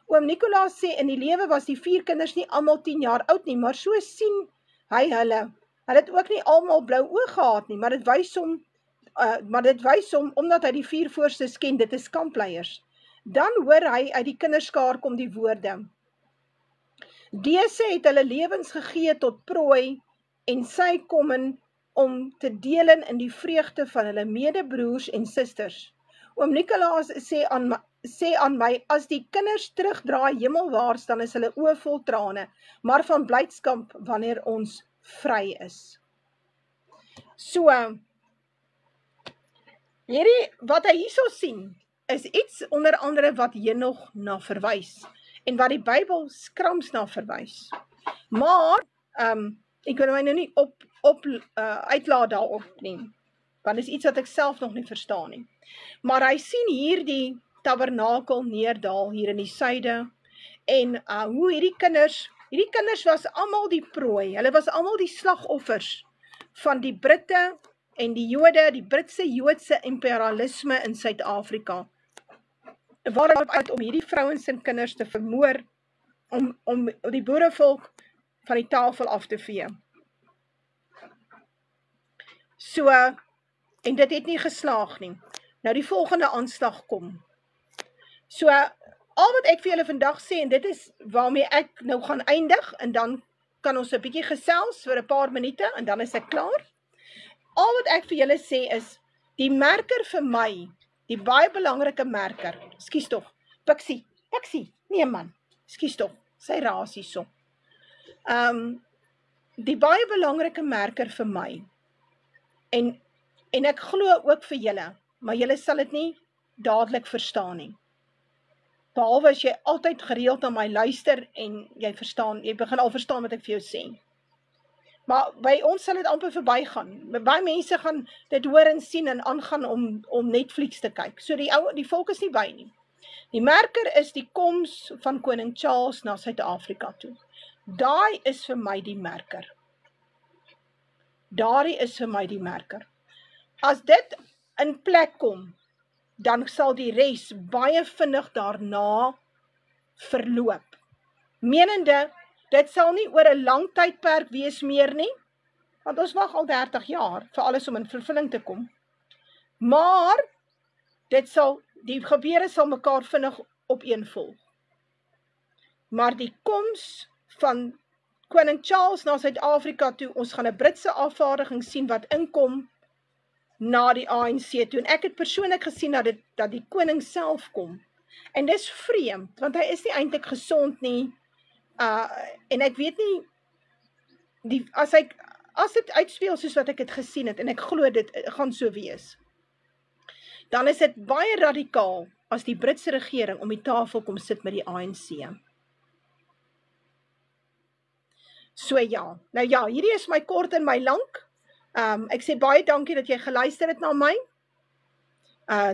Oom Nicolaas sê in die lewe was die 4 kinders nie almal 10 jaar oud nie, maar so sien hy hulle. Hulle het ook nie almal blou oë gehad nie, maar dit wys hom omdat hy die 4 voorstes ken, dit is kampleiers. Dan hoor hy uit die kinderskaar kom die woorde: Dese het hulle lewens gegee tot prooi en sy kom om te deel in die vreugde van hulle medebroers en susters. Oom Nicolaas sê aan my, as die kinders terugdraai hemelwaarts, dan is hulle oë vol trane, maar van blydskap wanneer ons vry is. So, wat hy hierso sien, is iets onder andere wat Henog na verwys, en wat die Bybel skrams na verwys. Maar, ek wil my nou nie uitlaat daarop neem, want dit is iets wat ek self nog nie verstaan nie. Maar hy sien hier die tabernakel neerdal hier in die suide, en hoe hierdie kinders was almal die prooi, hulle was almal die slagoffers van die Britte en die Jode, die Britse Joodse imperialisme in Suid-Afrika. Waarop uit om hierdie vrouens en kinders te vermoor, om die boerevolk van die tafel af te vee. So, en dit het nie geslaag nie. Nou die volgende aanslag kom. So, al wat ek vir julle vandag sê, en dit is waarmee ek nou gaan eindig, en dan kan ons 'n bietjie gesels vir 'n paar minute, en dan is ek klaar. Al wat ek vir julle sê is, die merker vir my, die baie belangrike merker, skus tog, Pixie, nee man, skus tog, sy raas hierso. Die baie belangrike merker vir my, en ek glo ook vir julle, maar julle sal dit nie dadelik verstaan nie. Behalwe as jy altyd gereeld na my luister, en jy begin al verstaan wat ek vir jou sê. Maar by ons sal dit amper verbygaan. Baie mense gaan dit hoor en sien en aangaan om Netflix te kyk. So die volk is nie by nie. Die merker is die koms van koning Charles na Suid-Afrika toe. Daai is vir my die merker. Daardie is vir my die merker. As dit in plek kom, dan sal die res baie vinnig daarna verloop. Menende, dit sal nie oor 'n lang tydperk wees meer nie, want ons wag al 30 jaar vir alles om in vervulling te kom. Maar die gebeure sal mekaar vinnig opeenvolg. Maar die koms van koning Charles na Suid-Afrika toe, ons gaan 'n Britse afvaardiging sien wat inkom na die ANC toe. En ek het persoonlik gesien dat die koning self kom. En dis vreemd, want hy is nie eintlik gesond nie. En ek weet nie, as dit uitspeel soos wat ek het gesien het, en ek glo dit gaan so wees, dan is dit baie radikaal as die Britse regering om die tafel kom sit met die ANC. So ja, nou ja, hierdie is my kort en my lank. Ek sê baie dankie dat jy geluister het na my.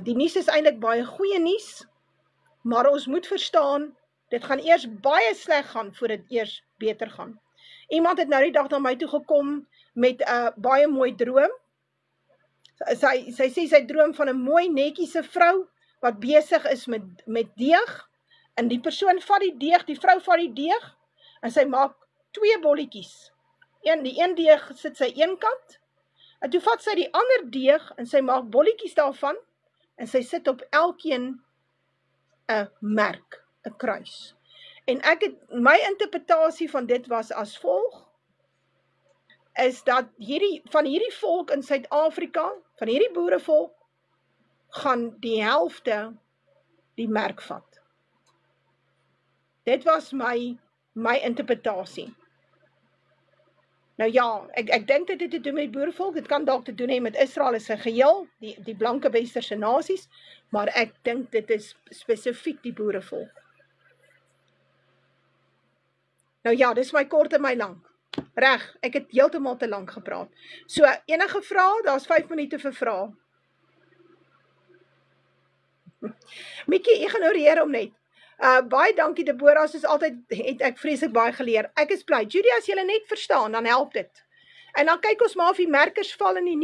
Die nuus is eintlik baie goeie nuus, maar ons moet verstaan, dit gaan eers baie sleg gaan voordat dit eers beter gaan. Iemand het nou die dag na my toe gekom met 'n baie mooi droom. Sy sê sy droom van 'n mooi netjiese vrou wat besig is met deeg, en die persoon vat die deeg, die vrou vat die deeg, en sy maak 2 bolletjies. Die een deeg sit sy een kant, en toe vat sy die ander deeg, en sy maak bolletjies daarvan, en sy sit op elkeen 'n merk, 'n kruis. En my interpretasie van dit was as volg, is dat van hierdie volk in Suid-Afrika, van hierdie boerevolk, gaan die helfte die merk vat. Dit was my interpretasie. Nou ja, ek dink dit het te doen met die boerevolk, dit kan dalk te doen hê met Israel as 'n geheel, die blanke westerse nasies, maar ek dink dit is spesifiek die boerevolk. Nou ja, dis my kort en my lank. Reg, ek het heeltemal te lank gepraat. So, enige vrae, daar's 5 minute vir vrae. Mikkie, ignoreer hom net. Baie dankie Deborah, soos altyd het ek vreeslik baie geleer. Ek is bly. Judy, as jy net verstaan, dan help dit. En dan kyk ons maar of die merkers val in die